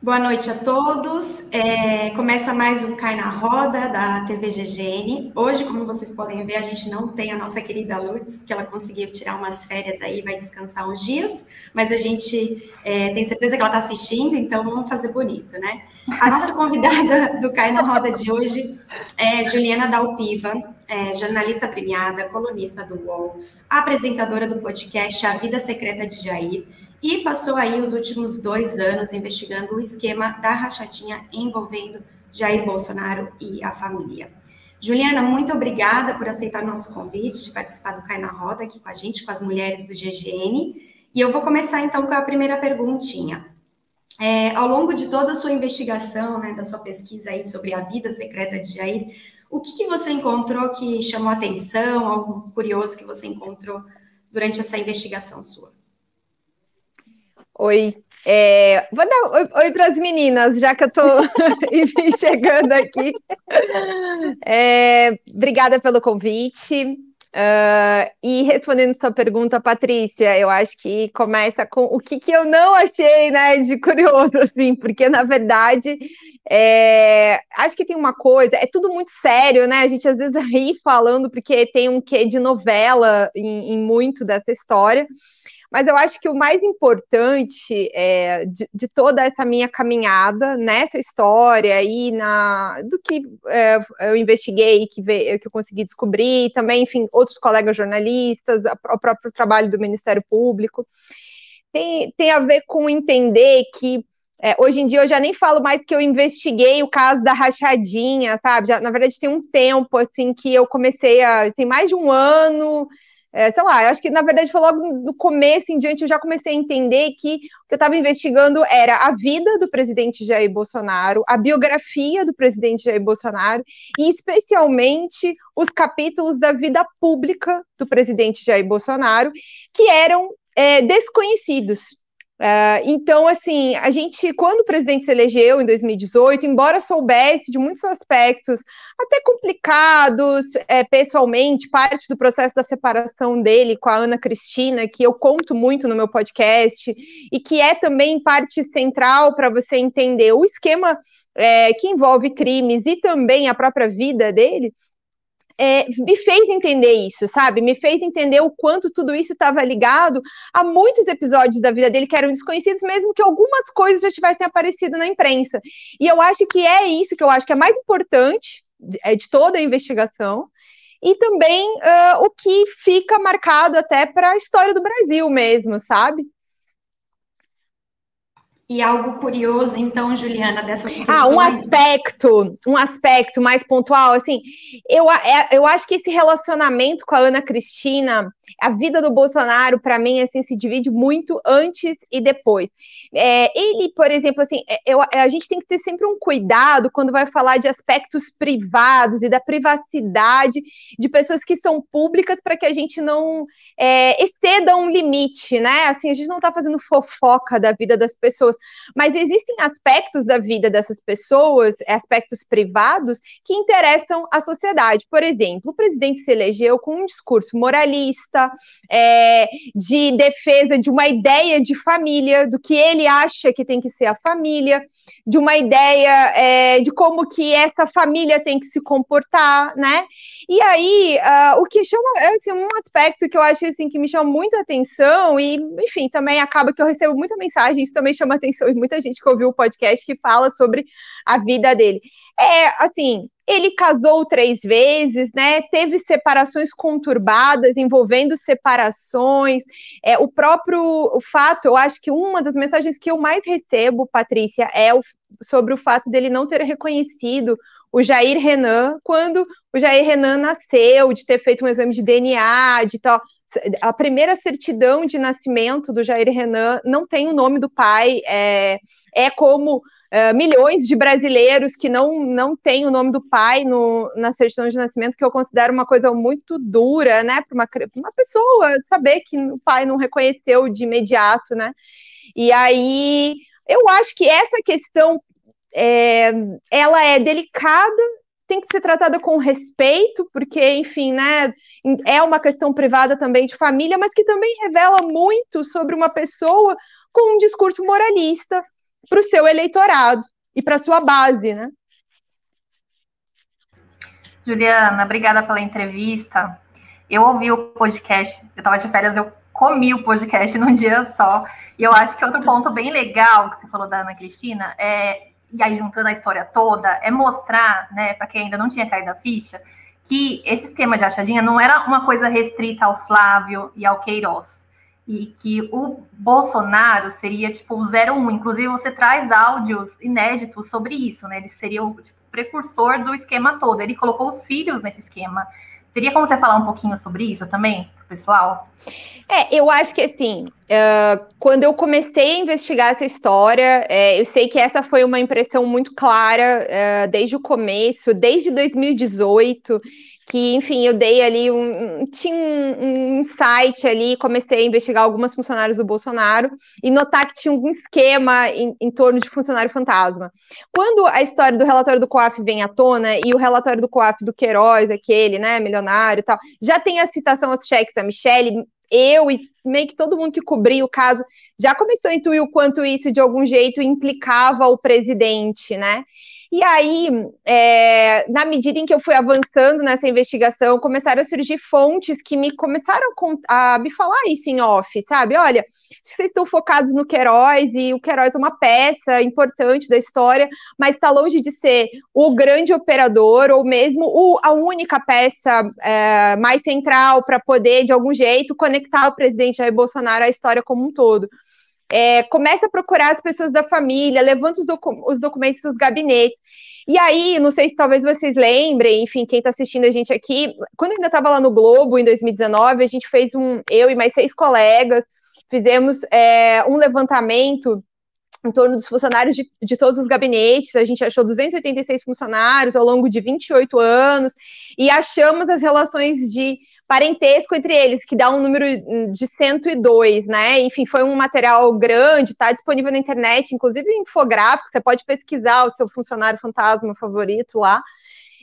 Boa noite a todos. Começa mais um Cai na Roda da TV GGN. Hoje, como vocês podem ver, a gente não tem a nossa querida Lourdes, que ela conseguiu tirar umas férias aí, vai descansar uns dias, mas a gente tem certeza que ela está assistindo, então vamos fazer bonito, né? A nossa convidada do Cai na Roda de hoje é Juliana Dalpiva, jornalista premiada, colunista do UOL, apresentadora do podcast A Vida Secreta de Jair, e passou aí os últimos 2 anos investigando o esquema da rachadinha envolvendo Jair Bolsonaro e a família. Juliana, muito obrigada por aceitar nosso convite de participar do Cai na Roda aqui com a gente, com as mulheres do GGN. E eu vou começar então com a primeira perguntinha. Ao longo de toda a sua investigação, né, da sua pesquisa aí sobre a vida secreta de Jair, o que você encontrou que chamou a atenção, algo curioso que você encontrou durante essa investigação sua? Oi, vou dar oi para as meninas, já que eu estou chegando aqui. Obrigada pelo convite. E respondendo sua pergunta, Patrícia, eu acho que começa com o que eu não achei, né, de curioso, assim, porque na verdade acho que tem uma coisa, é tudo muito sério, né? A gente às vezes ri falando porque tem um quê de novela em muito dessa história. Mas eu acho que o mais importante de toda essa minha caminhada nessa história e do que eu investiguei, que eu consegui descobrir, e também, enfim, outros colegas jornalistas, o próprio trabalho do Ministério Público, tem a ver com entender que hoje em dia eu já nem falo mais que eu investiguei o caso da rachadinha, sabe? Já, na verdade, tem um tempo assim que eu comecei tem mais de um ano. Sei lá, eu acho que na verdade foi logo no começo em diante eu já comecei a entender que o que eu estava investigando era a vida do presidente Jair Bolsonaro, a biografia do presidente Jair Bolsonaro e especialmente os capítulos da vida pública do presidente Jair Bolsonaro que eram desconhecidos. Então, assim, a gente, quando o presidente se elegeu em 2018, embora soubesse de muitos aspectos até complicados pessoalmente, parte do processo da separação dele com a Ana Cristina, que eu conto muito no meu podcast, e que é também parte central para você entender o esquema que envolve crimes e também a própria vida dele, me fez entender isso, sabe? Me fez entender o quanto tudo isso estava ligado a muitos episódios da vida dele que eram desconhecidos, mesmo que algumas coisas já tivessem aparecido na imprensa. E eu acho que é isso que eu acho que é mais importante de toda a investigação, e também o que fica marcado até para a história do Brasil mesmo, sabe? E algo curioso, então, Juliana, dessas questões... Um aspecto mais pontual, assim, eu acho que esse relacionamento com a Ana Cristina, a vida do Bolsonaro, para mim, assim, se divide muito antes e depois. Ele, por exemplo, assim, a gente tem que ter sempre um cuidado quando vai falar de aspectos privados e da privacidade de pessoas que são públicas para que a gente não exceda um limite, né? Assim, a gente não está fazendo fofoca da vida das pessoas, mas existem aspectos da vida dessas pessoas, aspectos privados, que interessam a sociedade. Por exemplo, o presidente se elegeu com um discurso moralista, de defesa de uma ideia de família, do que ele acha que tem que ser a família, de uma ideia de como que essa família tem que se comportar, né? E aí, o que chama, assim, um aspecto que eu acho assim, que me chama muita atenção, e, enfim, também acaba que eu recebo muita mensagem, isso também chama atenção, e muita gente que ouviu o podcast que fala sobre a vida dele. Assim, ele casou 3 vezes, né? Teve separações conturbadas, envolvendo separações. O próprio fato, eu acho que uma das mensagens que eu mais recebo, Patrícia, sobre o fato dele não ter reconhecido o Jair Renan, quando o Jair Renan nasceu, de ter feito um exame de DNA, de tal. A primeira certidão de nascimento do Jair Renan não tem o nome do pai, como milhões de brasileiros que não têm o nome do pai na certidão de nascimento, que eu considero uma coisa muito dura, né, para uma pessoa saber que o pai não reconheceu de imediato, né? E aí eu acho que essa questão ela é delicada, tem que ser tratada com respeito, porque, enfim, né, é uma questão privada também de família, mas que também revela muito sobre uma pessoa com um discurso moralista, para o seu eleitorado e para a sua base, né? Juliana, obrigada pela entrevista. Eu ouvi o podcast, eu estava de férias, eu comi o podcast num dia só. E eu acho que outro ponto bem legal que você falou da Ana Cristina e aí juntando a história toda, é mostrar, né, para quem ainda não tinha caído a ficha, que esse esquema de rachadinha não era uma coisa restrita ao Flávio e ao Queiroz. E que o Bolsonaro seria tipo o 01. Inclusive, você traz áudios inéditos sobre isso, né? Ele seria o precursor do esquema todo. Ele colocou os filhos nesse esquema. Teria como você falar um pouquinho sobre isso também, pessoal? Eu acho que assim, quando eu comecei a investigar essa história, eu sei que essa foi uma impressão muito clara desde o começo, desde 2018, que, enfim, eu dei ali tinha um insight ali, comecei a investigar algumas funcionários do Bolsonaro e notar que tinha um esquema em torno de funcionário fantasma. Quando a história do relatório do COAF vem à tona, e o relatório do COAF do Queiroz, aquele, né, milionário e tal, já tem a citação aos cheques a Michelle, eu e meio que todo mundo que cobria o caso já começou a intuir o quanto isso, de algum jeito, implicava o presidente, né? E aí, na medida em que eu fui avançando nessa investigação, começaram a surgir fontes que me começaram a me falar isso em off, sabe? Olha, acho que vocês estão focados no Queiroz, e o Queiroz é uma peça importante da história, mas está longe de ser o grande operador, ou mesmo a única peça mais central para poder, de algum jeito, conectar o presidente Jair Bolsonaro à história como um todo. Começa a procurar as pessoas da família, levanta os documentos dos gabinetes. E aí, não sei se talvez vocês lembrem, enfim, quem está assistindo a gente aqui, quando eu ainda estava lá no Globo, em 2019, a gente fez eu e mais 6 colegas, fizemos um levantamento em torno dos funcionários de todos os gabinetes. A gente achou 286 funcionários ao longo de 28 anos, e achamos as relações de parentesco entre eles, que dá um número de 102, né? Enfim, foi um material grande, está disponível na internet, inclusive infográfico, você pode pesquisar o seu funcionário fantasma favorito lá.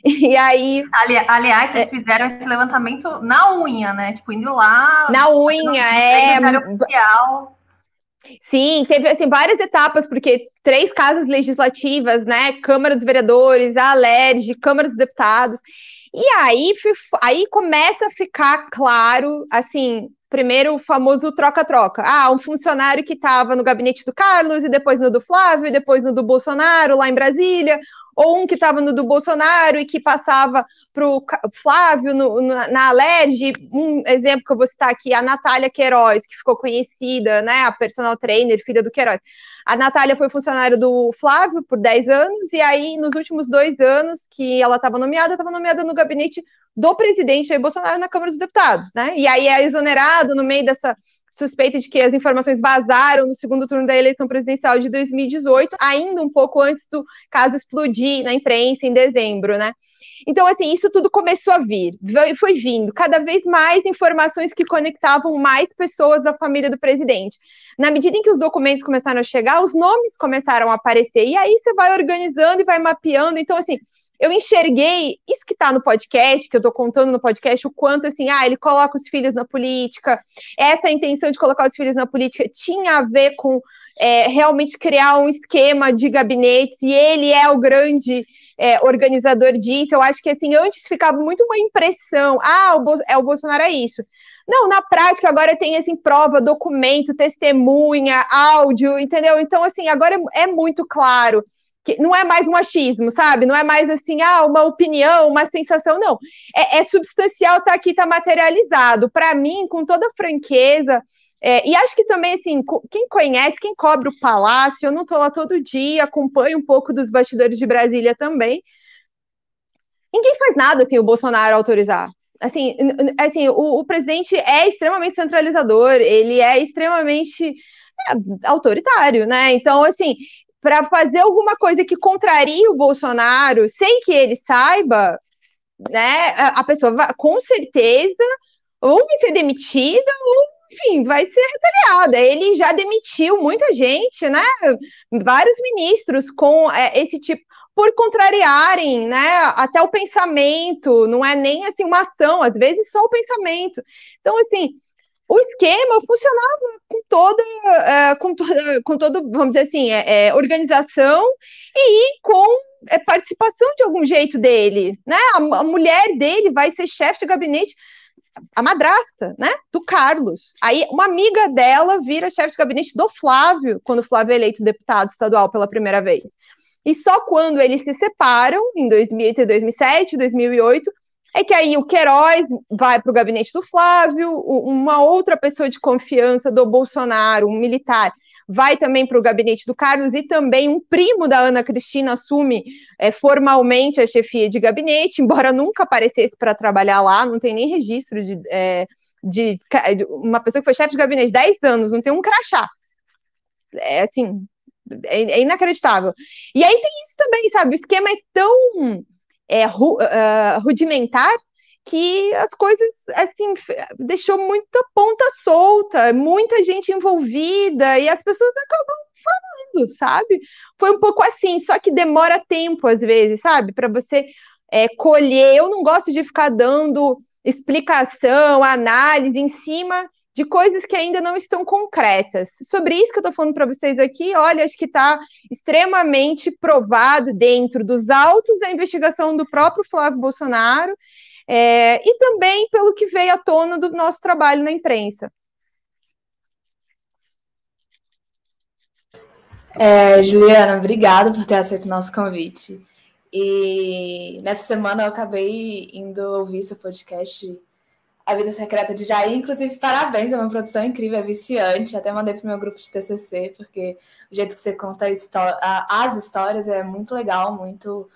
E aí... Aliás, vocês fizeram esse levantamento na unha, né? Tipo, indo lá... Na unha, oficial. Sim, teve assim, várias etapas, porque 3 casas legislativas, né? Câmara dos Vereadores, a Alerj, Câmara dos Deputados. E aí começa a ficar claro, assim, primeiro o famoso troca-troca. Um funcionário que estava no gabinete do Carlos, e depois no do Flávio, e depois no do Bolsonaro, lá em Brasília, ou um que estava no do Bolsonaro e que passava para o Flávio na Alerj. Um exemplo que eu vou citar aqui, a Natália Queiroz, que ficou conhecida, né, a personal trainer, filha do Queiroz. A Natália foi funcionária do Flávio por 10 anos, e aí, nos últimos 2 anos que ela estava nomeada no gabinete do presidente Jair Bolsonaro na Câmara dos Deputados, né? E aí é exonerado no meio dessa suspeita de que as informações vazaram no segundo turno da eleição presidencial de 2018, ainda um pouco antes do caso explodir na imprensa em dezembro, né? Então, assim, isso tudo começou a vir, foi vindo, cada vez mais informações que conectavam mais pessoas da família do presidente. Na medida em que os documentos começaram a chegar, os nomes começaram a aparecer, e aí você vai organizando e vai mapeando. Então, assim, eu enxerguei isso que está no podcast, que eu estou contando no podcast, o quanto, assim, ele coloca os filhos na política. Essa intenção de colocar os filhos na política tinha a ver com realmente criar um esquema de gabinetes, e ele é o grande organizador disso. Eu acho que, assim, antes ficava muito uma impressão, o Bolsonaro é isso. Não, na prática, agora tem, assim, prova, documento, testemunha, áudio, entendeu? Então, assim, agora é muito claro que não é mais um achismo, sabe? Não é mais assim, uma opinião, uma sensação, não. É substancial, tá aqui, tá materializado. Para mim, com toda franqueza, e acho que também, assim, quem conhece, quem cobre o Palácio, eu não tô lá todo dia, acompanho um pouco dos bastidores de Brasília também. Ninguém faz nada sem o Bolsonaro autorizar. Assim, o presidente é extremamente centralizador, ele é extremamente autoritário, né? Então, assim, para fazer alguma coisa que contrarie o Bolsonaro, sem que ele saiba, né, a pessoa vai, com certeza, ou vai ser demitida, ou, enfim, vai ser retaliada. Ele já demitiu muita gente, né, vários ministros com esse tipo, por contrariarem, né, até o pensamento, não é nem, assim, uma ação, às vezes só o pensamento. Então, assim, o esquema funcionava com toda, vamos dizer assim, organização e com participação de algum jeito dele, né? A mulher dele vai ser chefe de gabinete, a madrasta, né? Do Carlos. Aí uma amiga dela vira chefe de gabinete do Flávio, quando o Flávio é eleito deputado estadual pela primeira vez. E só quando eles se separam, em 2007, 2008, é que aí o Queiroz vai para o gabinete do Flávio, uma outra pessoa de confiança do Bolsonaro, um militar, vai também para o gabinete do Carlos, e também um primo da Ana Cristina assume formalmente a chefia de gabinete, embora nunca aparecesse para trabalhar lá, não tem nem registro de uma pessoa que foi chefe de gabinete 10 anos, não tem um crachá. É assim, é inacreditável. E aí tem isso também, sabe? O esquema é tão rudimentar que as coisas, assim, deixou muita ponta solta, muita gente envolvida, e as pessoas acabam falando, sabe? Foi um pouco assim, só que demora tempo, às vezes, sabe? Para você colher. Eu não gosto de ficar dando explicação, análise em cima de coisas que ainda não estão concretas. Sobre isso que eu estou falando para vocês aqui, olha, acho que está extremamente provado dentro dos autos da investigação do próprio Flávio Bolsonaro, e também pelo que veio à tona do nosso trabalho na imprensa. Juliana, obrigada por ter aceito o nosso convite. E nessa semana eu acabei indo ouvir seu podcast A Vida Secreta de Jair. Inclusive, parabéns, é uma produção incrível, é viciante. Até mandei para o meu grupo de TCC, porque o jeito que você conta as histórias é muito legal, muito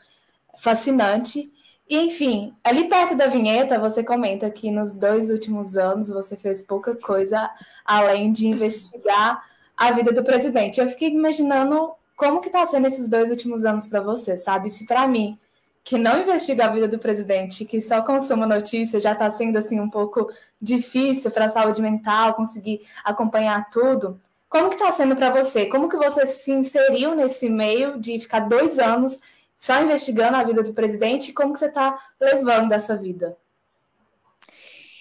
fascinante. E, enfim, ali perto da vinheta, você comenta que nos 2 últimos anos você fez pouca coisa além de investigar a vida do presidente. Eu fiquei imaginando como que está sendo esses 2 últimos anos para você, sabe? Se para mim, que não investiga a vida do presidente, que só consuma notícia, já está sendo assim um pouco difícil para a saúde mental, conseguir acompanhar tudo. Como que está sendo para você? Como que você se inseriu nesse meio de ficar 2 anos só investigando a vida do presidente? E como que você está levando essa vida?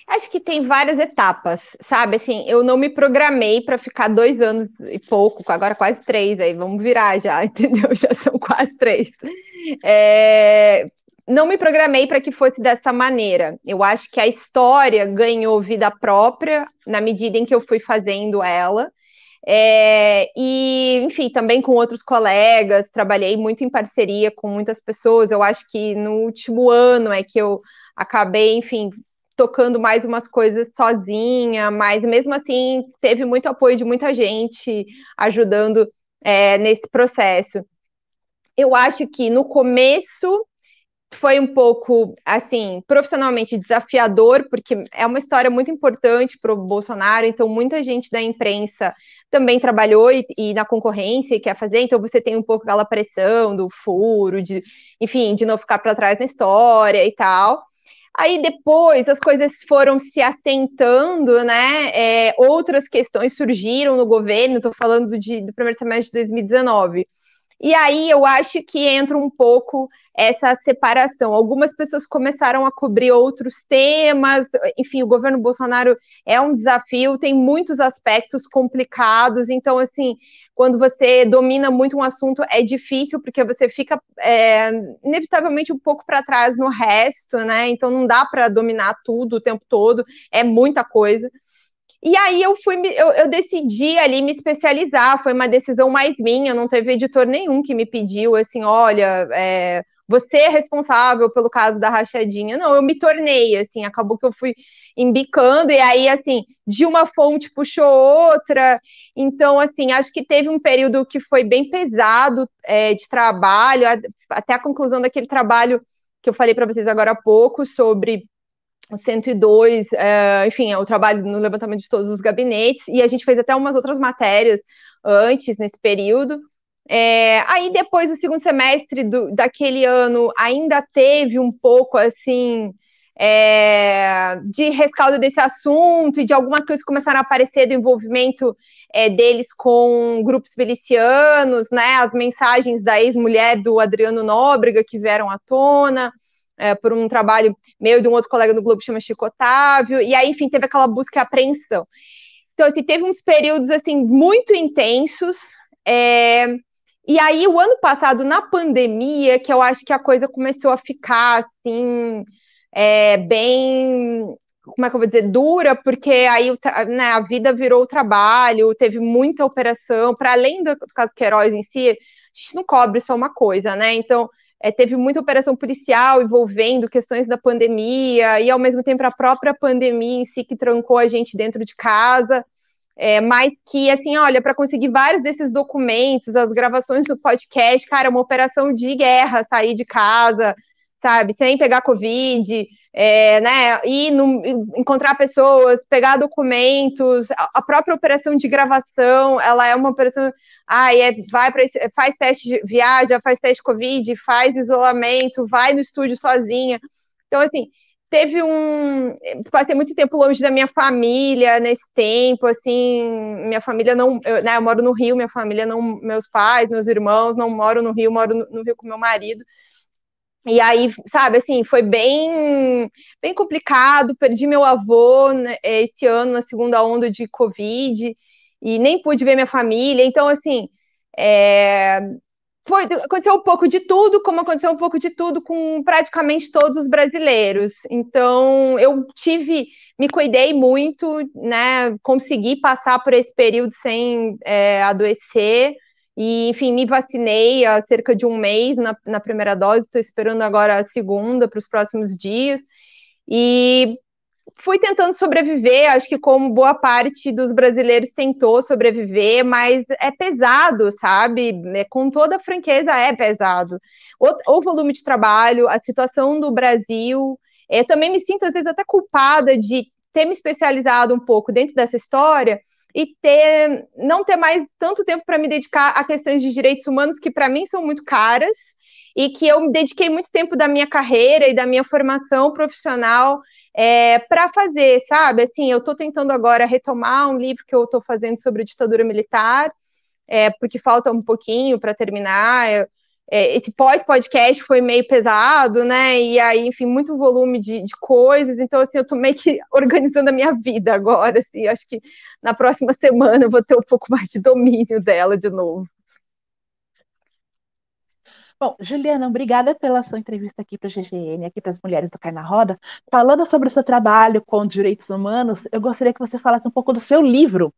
Acho que tem várias etapas, sabe? Assim, eu não me programei para ficar 2 anos e pouco, agora quase 3, aí vamos virar já, entendeu? Já são quase 3. Não me programei para que fosse dessa maneira. Eu acho que a história ganhou vida própria na medida em que eu fui fazendo ela. E, enfim, também com outros colegas, trabalhei muito em parceria com muitas pessoas. Eu acho que no último ano é que eu acabei, enfim, tocando mais umas coisas sozinha, mas mesmo assim teve muito apoio de muita gente ajudando nesse processo. Eu acho que no começo foi um pouco, assim, profissionalmente desafiador, porque é uma história muito importante para o Bolsonaro, então muita gente da imprensa também trabalhou e na concorrência e quer fazer, então você tem um pouco aquela pressão do furo, enfim, de não ficar para trás na história e tal. Aí depois as coisas foram se assentando, né? Outras questões surgiram no governo, estou falando do primeiro semestre de 2019. E aí eu acho que entra um pouco essa separação. Algumas pessoas começaram a cobrir outros temas, enfim, o governo Bolsonaro é um desafio, tem muitos aspectos complicados, então, assim, quando você domina muito um assunto, é difícil, porque você fica inevitavelmente um pouco para trás no resto, né? Então não dá para dominar tudo o tempo todo, é muita coisa. E aí eu decidi ali me especializar, foi uma decisão mais minha, não teve editor nenhum que me pediu assim, olha, você é responsável pelo caso da rachadinha. Não, eu me tornei, assim, acabou que eu fui embicando, e aí, assim, de uma fonte puxou outra. Então, assim, acho que teve um período que foi bem pesado de trabalho, até a conclusão daquele trabalho que eu falei para vocês agora há pouco, sobre o 102, enfim, o trabalho no levantamento de todos os gabinetes, e a gente fez até umas outras matérias antes, nesse período. Aí depois, o segundo semestre daquele ano, ainda teve um pouco, assim, de rescaldo desse assunto, e de algumas coisas que começaram a aparecer do envolvimento deles com grupos milicianos, né, as mensagens da ex-mulher do Adriano Nóbrega que vieram à tona. por um trabalho meu e de um outro colega do Globo que chama Chico Otávio, e aí, enfim, teve aquela busca e apreensão. Então, assim, teve uns períodos, assim, muito intensos, e aí, o ano passado, na pandemia, que eu acho que a coisa começou a ficar, assim, bem, como é que eu vou dizer, dura, porque aí, né, a vida virou o trabalho, teve muita operação, para além do caso Queiroz em si, a gente não cobre só uma coisa, né? Então, teve muita operação policial envolvendo questões da pandemia, e ao mesmo tempo a própria pandemia em si que trancou a gente dentro de casa. Mas que, assim, olha, para conseguir vários desses documentos, as gravações do podcast, cara, é uma operação de guerra, sair de casa, sabe, sem pegar Covid, né, encontrar pessoas, pegar documentos, a própria operação de gravação, ela é uma operação, faz teste, viaja, faz teste Covid, faz isolamento, vai no estúdio sozinha. Então, assim, passei muito tempo longe da minha família nesse tempo, assim, minha família não, né, eu moro no Rio, minha família não, meus pais, meus irmãos não moram no Rio, moro no Rio com meu marido, e aí, sabe, assim, foi bem, bem complicado, perdi meu avô, né, esse ano, na segunda onda de Covid, e nem pude ver minha família, então, assim, aconteceu um pouco de tudo, como aconteceu um pouco de tudo com praticamente todos os brasileiros. Então, me cuidei muito, né? Consegui passar por esse período sem adoecer. E, enfim, me vacinei há cerca de um mês na primeira dose, estou esperando agora a segunda para os próximos dias. E fui tentando sobreviver, acho que como boa parte dos brasileiros tentou sobreviver, mas é pesado, sabe? Com toda a franqueza, é pesado. O volume de trabalho, a situação do Brasil, também me sinto às vezes até culpada de ter me especializado um pouco dentro dessa história e não ter mais tanto tempo para me dedicar a questões de direitos humanos que para mim são muito caras e que eu me dediquei muito tempo da minha carreira e da minha formação profissional para fazer, sabe? Assim, eu estou tentando agora retomar um livro que eu estou fazendo sobre a ditadura militar, porque falta um pouquinho para terminar. Esse pós-podcast foi meio pesado, né? E aí, enfim, muito volume de coisas. Então, assim, eu estou meio que organizando a minha vida agora. Assim, acho que na próxima semana eu vou ter um pouco mais de domínio dela de novo. Bom, Juliana, obrigada pela sua entrevista aqui para a GGN, aqui para as Mulheres do Cai na Roda. Falando sobre o seu trabalho com direitos humanos, eu gostaria que você falasse um pouco do seu livro,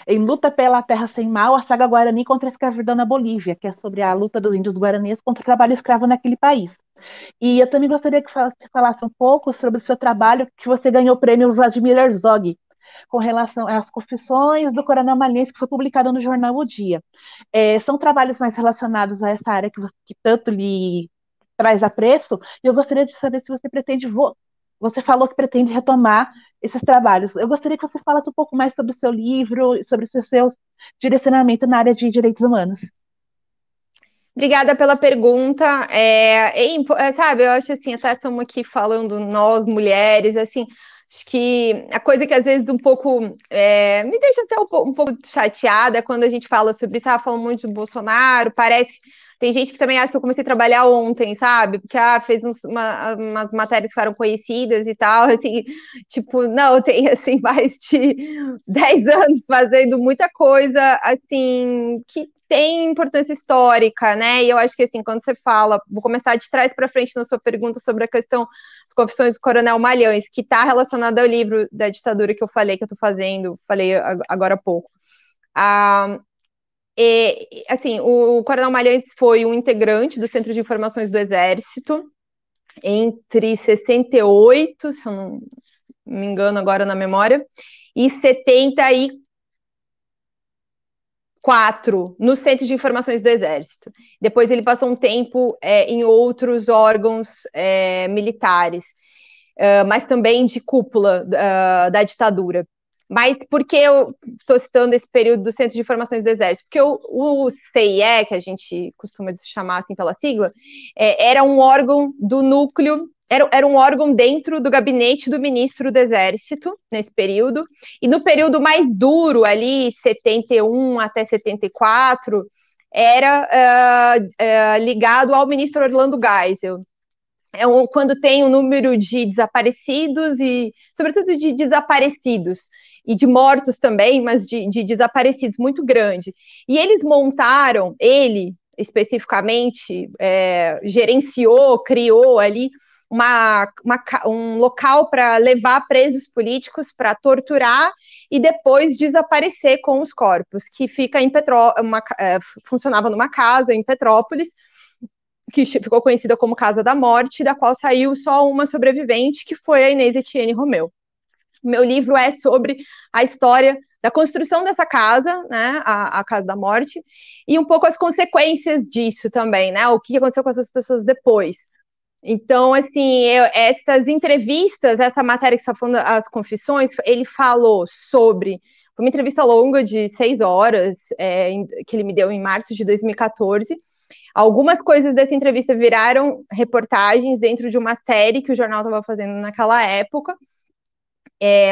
Em Luta pela Terra Sem Mal, a saga Guarani contra a escravidão na Bolívia, que é sobre a luta dos índios guaranis contra o trabalho escravo naquele país. E eu também gostaria que você falasse um pouco sobre o seu trabalho, que você ganhou o prêmio Vladimir Herzog, com relação às confissões do Coronel Malheiros, que foi publicado no jornal O Dia. São trabalhos mais relacionados a essa área que tanto lhe traz apreço, e eu gostaria de saber se você pretende. Você falou que pretende retomar esses trabalhos. Eu gostaria que você falasse um pouco mais sobre o seu livro, sobre o seu direcionamento na área de direitos humanos. Obrigada pela pergunta. Sabe, eu acho assim, até estamos aqui falando nós, mulheres, assim, acho que a coisa que às vezes um pouco me deixa até um pouco chateada é quando a gente fala sobre isso, falando muito do Bolsonaro, parece. Tem gente que também acha que eu comecei a trabalhar ontem, sabe? Porque fez umas matérias que ficaram conhecidas e tal, assim, tipo, não, tem assim, mais de 10 anos fazendo muita coisa, assim, que tem importância histórica, né? E eu acho que, assim, quando você fala, vou começar de trás para frente na sua pergunta sobre a questão das confissões do Coronel Malhães, que está relacionada ao livro da ditadura que eu falei, que eu estou fazendo, falei agora há pouco. Assim, o Coronel Malhães foi um integrante do Centro de Informações do Exército entre 68, se eu não me engano agora na memória, e 74 no Centro de Informações do Exército. Depois ele passou um tempo em outros órgãos militares, mas também de cúpula da ditadura. Mas por que eu estou citando esse período do Centro de Informações do Exército? Porque o CIE, que a gente costuma chamar assim pela sigla, era um órgão do núcleo, era um órgão dentro do gabinete do ministro do Exército, nesse período, e no período mais duro, ali, 71 até 74, era ligado ao ministro Orlando Geisel. quando tem um número de desaparecidos e, sobretudo, de desaparecidos e de mortos também, mas de desaparecidos muito grande. E eles montaram, ele especificamente, gerenciou, criou ali um local para levar presos políticos para torturar e depois desaparecer com os corpos, que fica em funcionava numa casa em Petrópolis, que ficou conhecida como Casa da Morte, da qual saiu só uma sobrevivente, que foi a Inês Etienne Romeu. O meu livro é sobre a história da construção dessa casa, né, a Casa da Morte, e um pouco as consequências disso também, né, o que aconteceu com essas pessoas depois. Então, assim, essas entrevistas, essa matéria que está falando, as confissões, ele falou sobre, foi uma entrevista longa de 6 horas, que ele me deu em março de 2014. Algumas coisas dessa entrevista viraram reportagens dentro de uma série que o jornal estava fazendo naquela época.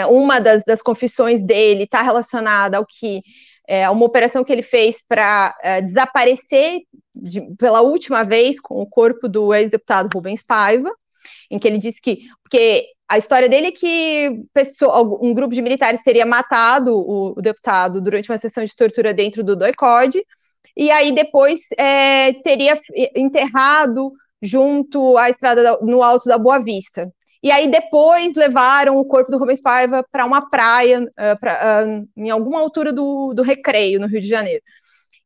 Uma das confissões dele está relacionada ao que uma operação que ele fez para desaparecer pela última vez com o corpo do ex-deputado Rubens Paiva, em que ele disse porque a história dele é que um grupo de militares teria matado o deputado durante uma sessão de tortura dentro do DOI-CODE, e aí depois teria enterrado junto à estrada no Alto da Boa Vista. E aí depois levaram o corpo do Rubens Paiva para uma praia, em alguma altura do Recreio, no Rio de Janeiro.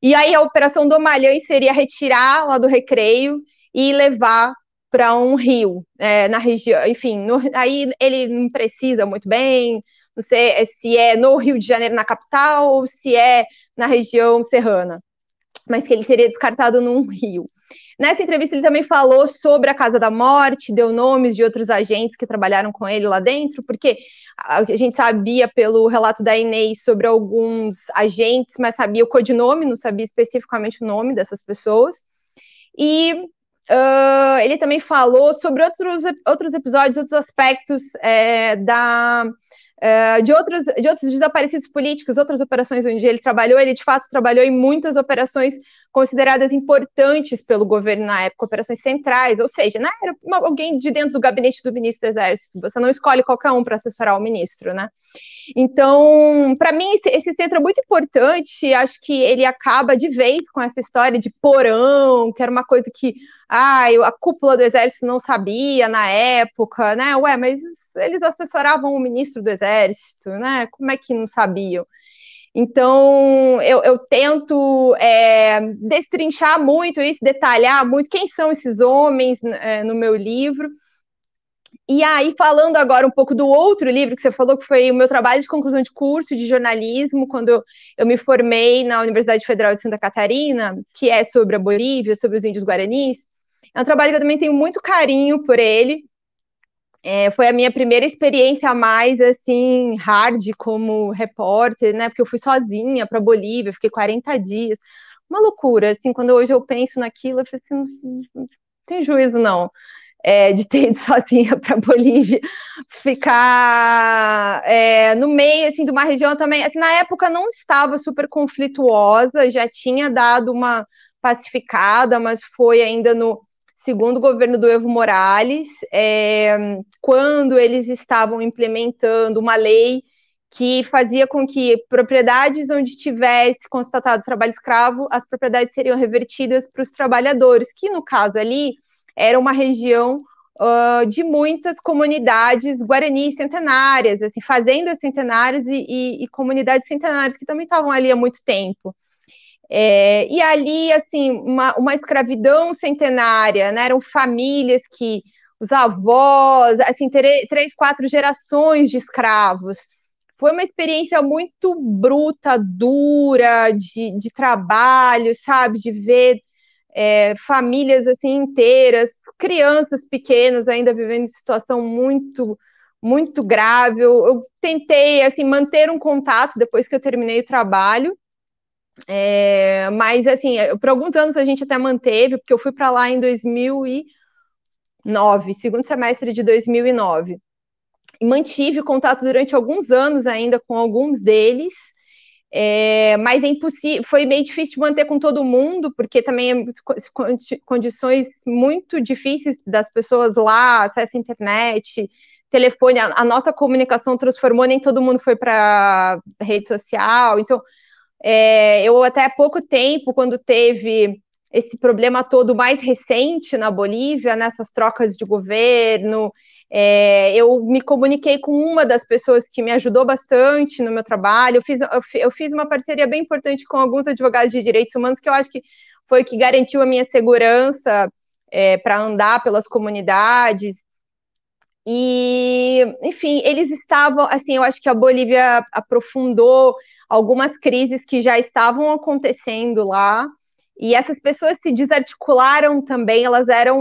E aí a Operação Domalhães seria retirar lá do Recreio e levar para um rio, na região, enfim, aí ele não precisa muito bem, não sei se é no Rio de Janeiro, na capital, ou se é na região serrana, mas que ele teria descartado num rio. Nessa entrevista ele também falou sobre a Casa da Morte, deu nomes de outros agentes que trabalharam com ele lá dentro, porque a gente sabia pelo relato da Inês sobre alguns agentes, mas sabia o codinome, não sabia especificamente o nome dessas pessoas. E ele também falou sobre outros episódios, outros aspectos de outros desaparecidos políticos, outras operações onde ele trabalhou. Ele, de fato, trabalhou em muitas operações consideradas importantes pelo governo na época, operações centrais, ou seja, né, era alguém de dentro do gabinete do ministro do Exército. Você não escolhe qualquer um para assessorar o ministro, né? Então, para mim, esse centro é muito importante. Acho que ele acaba de vez com essa história de porão, que era uma coisa que a cúpula do Exército não sabia na época, né? Mas eles assessoravam o ministro do Exército, né? Como é que não sabiam? Então, eu tento destrinchar muito isso, detalhar muito quem são esses homens no meu livro. E aí, falando agora um pouco do outro livro que você falou, que foi o meu trabalho de conclusão de curso de jornalismo, quando eu me formei na Universidade Federal de Santa Catarina, que é sobre a Bolívia, sobre os índios guaranis. É um trabalho que eu também tenho muito carinho por ele. Foi a minha primeira experiência mais, assim, hard como repórter, né? Porque eu fui sozinha para a Bolívia, fiquei 40 dias. Uma loucura, assim, quando hoje eu penso naquilo, eu falei assim, não tem juízo, não. De ter ido sozinha para a Bolívia, ficar no meio, assim, de uma região também, assim, na época não estava super conflituosa, já tinha dado uma pacificada, mas foi ainda no segundo governo do Evo Morales, quando eles estavam implementando uma lei que fazia com que propriedades onde tivesse constatado trabalho escravo, as propriedades seriam revertidas para os trabalhadores, que no caso ali era uma região de muitas comunidades guaranis centenárias, assim, fazendas centenárias e comunidades centenárias que também estavam ali há muito tempo. E ali, assim, uma escravidão centenária, né? Eram famílias que os avós, assim, 3, 4 gerações de escravos. Foi uma experiência muito bruta, dura, de trabalho, sabe? De ver famílias assim inteiras, crianças pequenas ainda vivendo em situação muito, muito grave. Eu tentei assim manter um contato depois que eu terminei o trabalho, mas assim, por alguns anos a gente até manteve, porque eu fui para lá em 2009, segundo semestre de 2009, e mantive contato durante alguns anos ainda com alguns deles. Mas é impossível, foi meio difícil de manter com todo mundo, porque também condições muito difíceis das pessoas lá, acesso à internet, telefone, a nossa comunicação transformou, nem todo mundo foi para rede social, então eu até há pouco tempo, quando teve esse problema todo mais recente na Bolívia, nessas trocas de governo, eu me comuniquei com uma das pessoas que me ajudou bastante no meu trabalho. Eu fiz uma parceria bem importante com alguns advogados de direitos humanos, que eu acho que foi o que garantiu a minha segurança para andar pelas comunidades. E, enfim, eles estavam, assim, eu acho que a Bolívia aprofundou algumas crises que já estavam acontecendo lá, e essas pessoas se desarticularam também,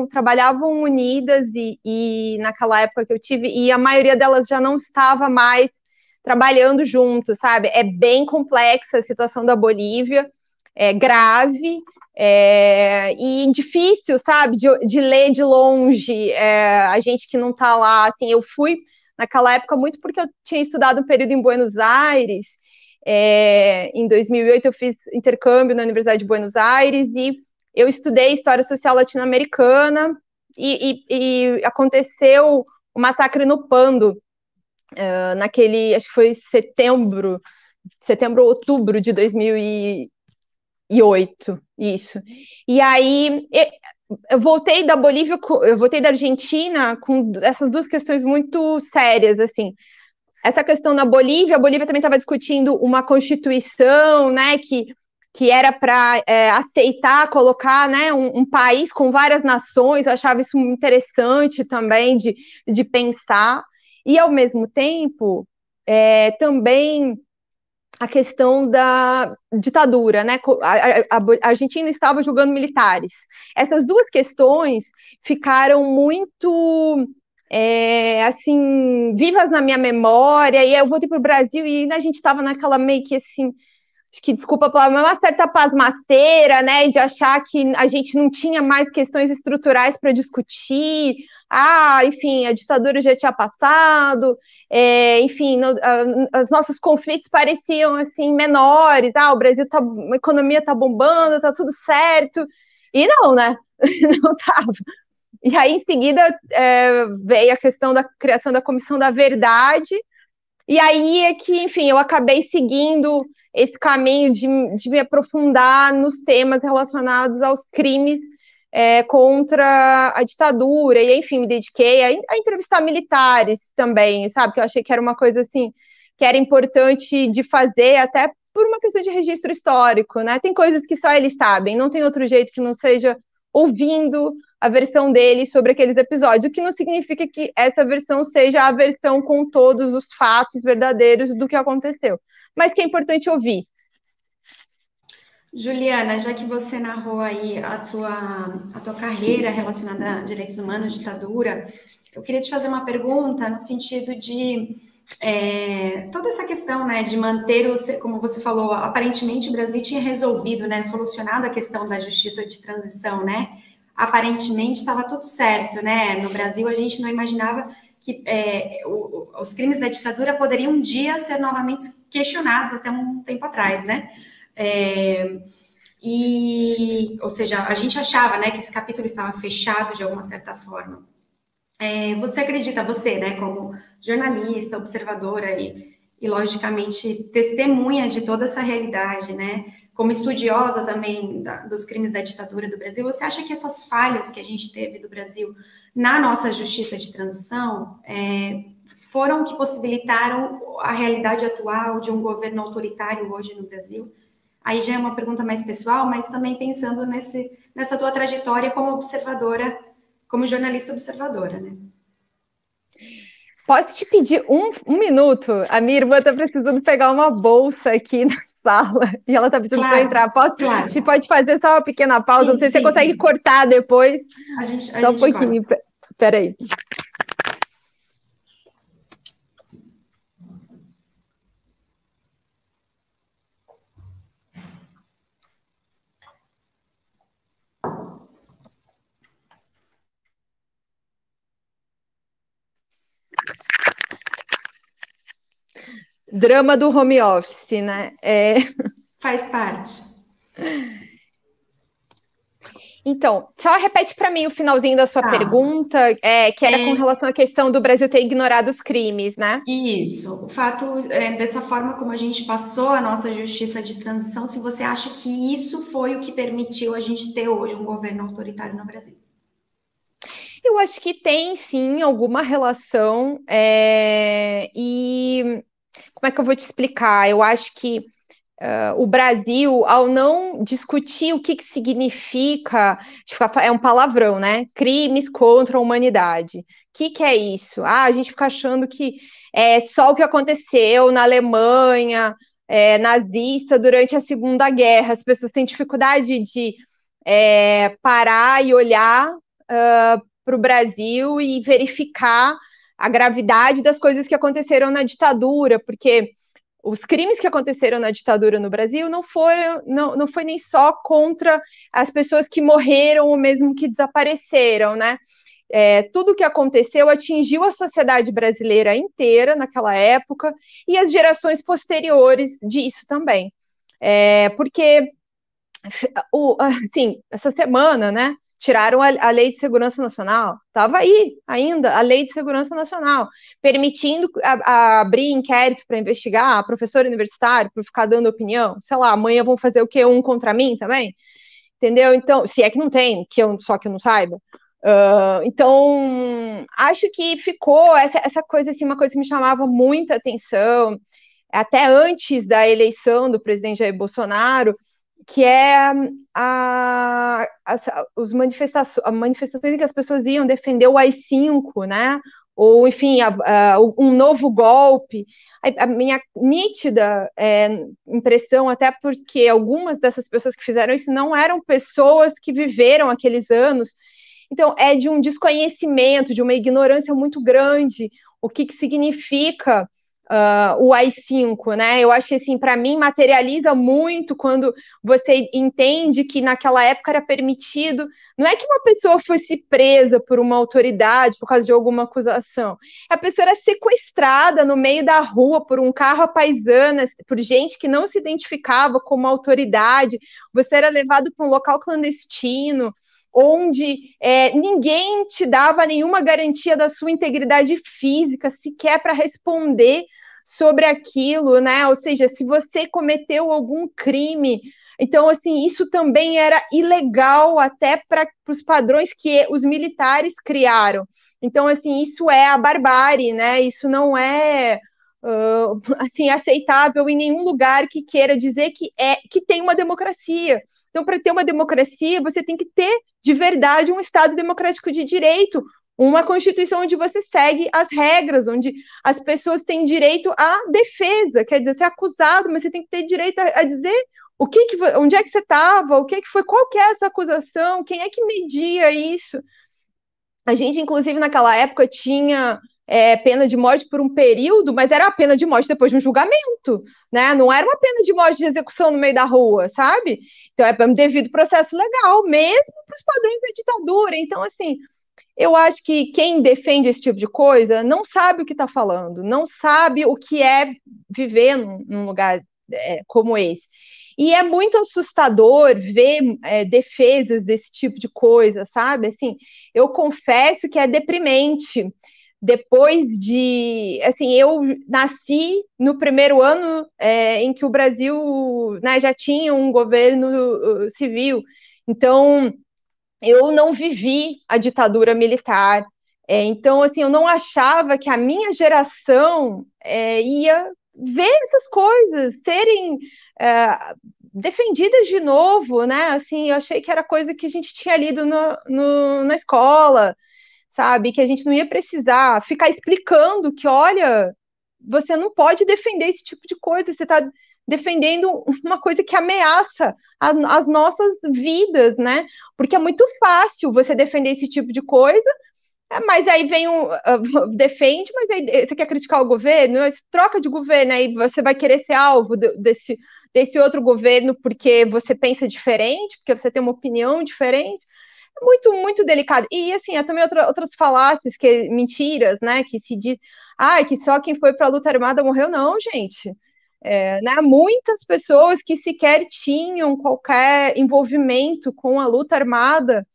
trabalhavam unidas, e naquela época que eu tive, e a maioria delas já não estava mais trabalhando junto, sabe? É bem complexa a situação da Bolívia, é grave, e difícil, sabe, de ler de longe, a gente que não está lá, assim, eu fui naquela época muito porque eu tinha estudado um período em Buenos Aires, em 2008 eu fiz intercâmbio na Universidade de Buenos Aires e eu estudei História Social Latino-Americana e aconteceu o massacre no Pando, naquele, acho que foi setembro, outubro de 2008, isso. E aí eu voltei da Bolívia, eu voltei da Argentina com essas duas questões muito sérias, assim. Essa questão na Bolívia, a Bolívia também estava discutindo uma constituição, né, que era para aceitar, colocar, né, um país com várias nações. Eu achava isso interessante também de pensar. E, ao mesmo tempo, também a questão da ditadura, né? A Argentina estava julgando militares. Essas duas questões ficaram muito assim, vivas na minha memória, e eu voltei para o Brasil e a gente estava naquela meio que assim, acho que, desculpa a palavra, uma certa pasmaceira, né, de achar que a gente não tinha mais questões estruturais para discutir, enfim, a ditadura já tinha passado, enfim, os nossos conflitos pareciam, assim, menores, o Brasil a economia tá bombando, tá tudo certo, e não, né, não tava. E aí, em seguida, veio a questão da criação da Comissão da Verdade, e aí é que, enfim, eu acabei seguindo esse caminho de me aprofundar nos temas relacionados aos crimes contra a ditadura, e enfim, me dediquei a entrevistar militares também, sabe? Que eu achei que era uma coisa assim, que era importante de fazer, até por uma questão de registro histórico, né? Tem coisas que só eles sabem, não tem outro jeito que não seja ouvindo a versão deles sobre aqueles episódios, o que não significa que essa versão seja a versão com todos os fatos verdadeiros do que aconteceu, mas que é importante ouvir. Juliana, já que você narrou aí a tua carreira relacionada a direitos humanos, ditadura, eu queria te fazer uma pergunta no sentido de toda essa questão, né, de manter, como você falou, aparentemente o Brasil tinha resolvido, né, solucionado a questão da justiça de transição, né, aparentemente estava tudo certo, né, no Brasil a gente não imaginava que os crimes da ditadura poderiam um dia ser novamente questionados até um tempo atrás, né, ou seja, a gente achava, né, que esse capítulo estava fechado de alguma certa forma. Você acredita, né, como jornalista, observadora e logicamente, testemunha de toda essa realidade, né, como estudiosa também dos crimes da ditadura do Brasil, você acha que essas falhas que a gente teve do Brasil na nossa justiça de transição foram que possibilitaram a realidade atual de um governo autoritário hoje no Brasil? Aí já é uma pergunta mais pessoal, mas também pensando nessa tua trajetória como observadora, como jornalista observadora, né? Posso te pedir um minuto? A minha irmã está precisando pegar uma bolsa aqui na sala e ela está pedindo para entrar. Claro. A gente pode fazer só uma pequena pausa? Sim, não sei se você consegue cortar depois. Só um pouquinho. Peraí. Drama do home office, né? Faz parte. Então, só repete para mim o finalzinho da sua pergunta, que era com relação à questão do Brasil ter ignorado os crimes, né? Isso. O fato, dessa forma como a gente passou a nossa justiça de transição, se você acha que isso foi o que permitiu a gente ter hoje um governo autoritário no Brasil. Eu acho que tem, sim, alguma relação. E como é que eu vou te explicar? Eu acho que o Brasil, ao não discutir o que significa, é um palavrão, né? Crimes contra a humanidade. O que é isso? A gente fica achando que é só o que aconteceu na Alemanha, nazista, durante a Segunda Guerra. As pessoas têm dificuldade de parar e olhar para o Brasil e verificar a gravidade das coisas que aconteceram na ditadura, porque os crimes que aconteceram na ditadura no Brasil não foi nem só contra as pessoas que morreram ou mesmo que desapareceram, né? Tudo que aconteceu atingiu a sociedade brasileira inteira naquela época e as gerações posteriores disso também. Porque, assim, essa semana, né? Tiraram a Lei de Segurança Nacional, estava aí ainda a Lei de Segurança Nacional, permitindo abrir inquérito para investigar professor universitário por ficar dando opinião. Sei lá, amanhã vão fazer o quê? Um contra mim também? Entendeu? Então, se é que não tem, só que eu não saiba. Então, acho que ficou essa coisa, assim, uma coisa que me chamava muita atenção, até antes da eleição do presidente Jair Bolsonaro, que é as manifestações em que as pessoas iam defender o AI-5, né? Ou, enfim, um novo golpe. A minha nítida impressão, até porque algumas dessas pessoas que fizeram isso não eram pessoas que viveram aqueles anos, então é de um desconhecimento, de uma ignorância muito grande, o que significa o AI-5, né? Eu acho que, assim, para mim, materializa muito quando você entende que naquela época era permitido, não é que uma pessoa fosse presa por uma autoridade por causa de alguma acusação, a pessoa era sequestrada no meio da rua por um carro à paisana, por gente que não se identificava como autoridade, você era levado para um local clandestino, onde ninguém te dava nenhuma garantia da sua integridade física, sequer para responder sobre aquilo, né? Ou seja, se você cometeu algum crime, então, assim, isso também era ilegal até para os padrões que os militares criaram. Então, assim, isso é a barbárie, né? Isso não é assim, aceitável em nenhum lugar que queira dizer que tem uma democracia. Então, para ter uma democracia, você tem que ter de verdade um Estado democrático de direito, uma Constituição onde você segue as regras, onde as pessoas têm direito à defesa, quer dizer, ser acusado, mas você tem que ter direito a dizer onde é que você estava, o que foi, qual que é essa acusação, quem é que media isso. A gente, inclusive, naquela época tinha pena de morte por um período, mas era a pena de morte depois de um julgamento, né? Não era uma pena de morte de execução no meio da rua, sabe? Então é um devido processo legal, mesmo para os padrões da ditadura. Então, assim, eu acho que quem defende esse tipo de coisa não sabe o que está falando, não sabe o que é viver num lugar como esse. E é muito assustador ver defesas desse tipo de coisa, sabe? Assim, eu confesso que é deprimente. Depois de... Assim, eu nasci no primeiro ano em que o Brasil, né, já tinha um governo civil. Então, eu não vivi a ditadura militar. Então, assim, eu não achava que a minha geração ia ver essas coisas serem defendidas de novo, né? Assim, eu achei que era coisa que a gente tinha lido na escola, sabe? Que a gente não ia precisar ficar explicando que, olha, você não pode defender esse tipo de coisa, você está defendendo uma coisa que ameaça as nossas vidas, né? Porque é muito fácil você defender esse tipo de coisa, mas aí vem defende, mas aí você quer criticar o governo, troca de governo, aí você vai querer ser alvo desse outro governo porque você pensa diferente, porque você tem uma opinião diferente. muito, muito delicado. E, assim, há também outras falácias, mentiras, né, que se diz, que só quem foi para a luta armada morreu. Não, gente. Né, muitas pessoas que sequer tinham qualquer envolvimento com a luta armada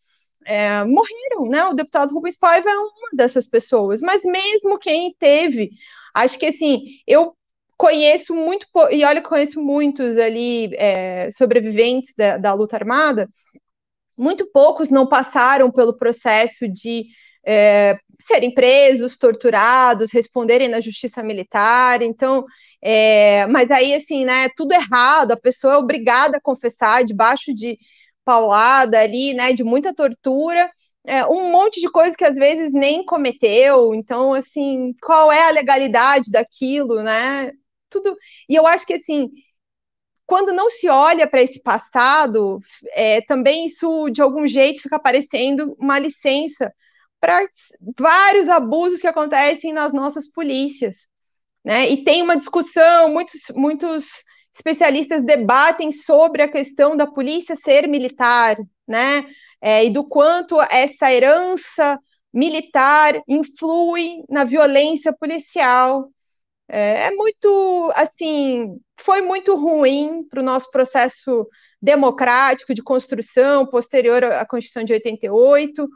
morreram, né? O deputado Rubens Paiva é uma dessas pessoas, mas mesmo quem teve, acho que assim, eu conheço muito, e olha, conheço muitos ali sobreviventes da luta armada, muito poucos não passaram pelo processo de serem presos, torturados, responderem na justiça militar. Então, mas aí, assim, né, tudo errado, a pessoa é obrigada a confessar debaixo de paulada ali, né, de muita tortura, um monte de coisa que às vezes nem cometeu. Então, assim, qual é a legalidade daquilo, né? Tudo. E eu acho que, assim, quando não se olha para esse passado, também isso, de algum jeito, fica parecendo uma licença para vários abusos que acontecem nas nossas polícias, né? E tem uma discussão, muitos especialistas debatem sobre a questão da polícia ser militar, né? E do quanto essa herança militar influi na violência policial. Muito, assim, foi muito ruim para o nosso processo democrático de construção posterior à Constituição de 88,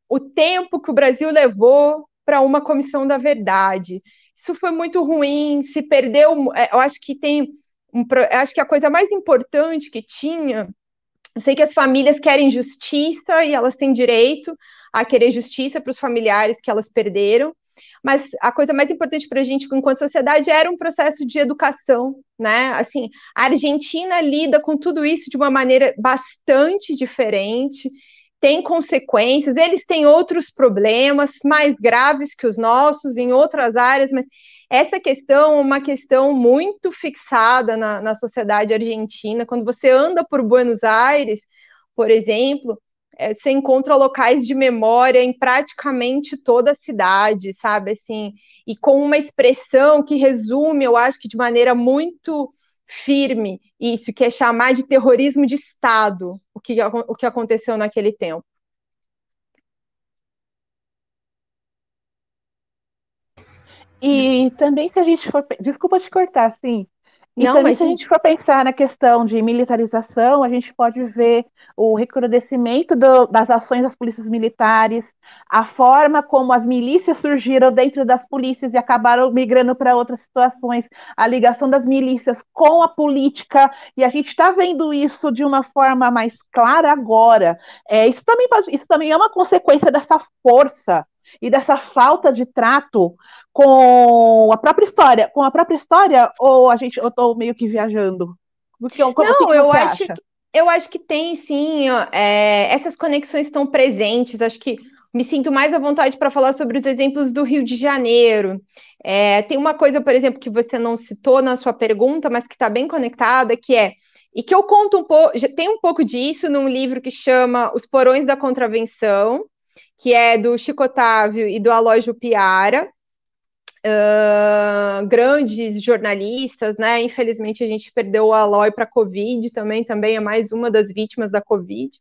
o tempo que o Brasil levou para uma comissão da verdade. Isso foi muito ruim, se perdeu. Eu acho que acho que a coisa mais importante que tinha. Eu sei que as famílias querem justiça e elas têm direito a querer justiça para os familiares que elas perderam, mas a coisa mais importante para a gente, enquanto sociedade, era um processo de educação, né? Assim, a Argentina lida com tudo isso de uma maneira bastante diferente, tem consequências, eles têm outros problemas mais graves que os nossos em outras áreas, mas essa questão é uma questão muito fixada na sociedade argentina. Quando você anda por Buenos Aires, por exemplo, você encontra locais de memória em praticamente toda a cidade, sabe? Assim, e com uma expressão que resume, eu acho que de maneira muito firme, isso, que é chamar de terrorismo de Estado, o que aconteceu naquele tempo. E também, se a gente for. Desculpa te cortar, sim. E Não, também, mas se a gente for pensar na questão de militarização, a gente pode ver o recrudescimento das ações das polícias militares, a forma como as milícias surgiram dentro das polícias e acabaram migrando para outras situações, a ligação das milícias com a política, e a gente está vendo isso de uma forma mais clara agora. Isso também é uma consequência dessa força e dessa falta de trato com a própria história, ou eu estou meio que viajando? O que não, você acha? eu acho que tem sim, essas conexões estão presentes. Acho que me sinto mais à vontade para falar sobre os exemplos do Rio de Janeiro. Tem uma coisa, por exemplo, que você não citou na sua pergunta, mas que está bem conectada, e que eu conto um pouco, tem um pouco disso num livro que chama Os Porões da Contravenção, que é do Chico Otávio e do Aloysio Piara. Grandes jornalistas, né? Infelizmente a gente perdeu o Aloy para a Covid também é mais uma das vítimas da Covid.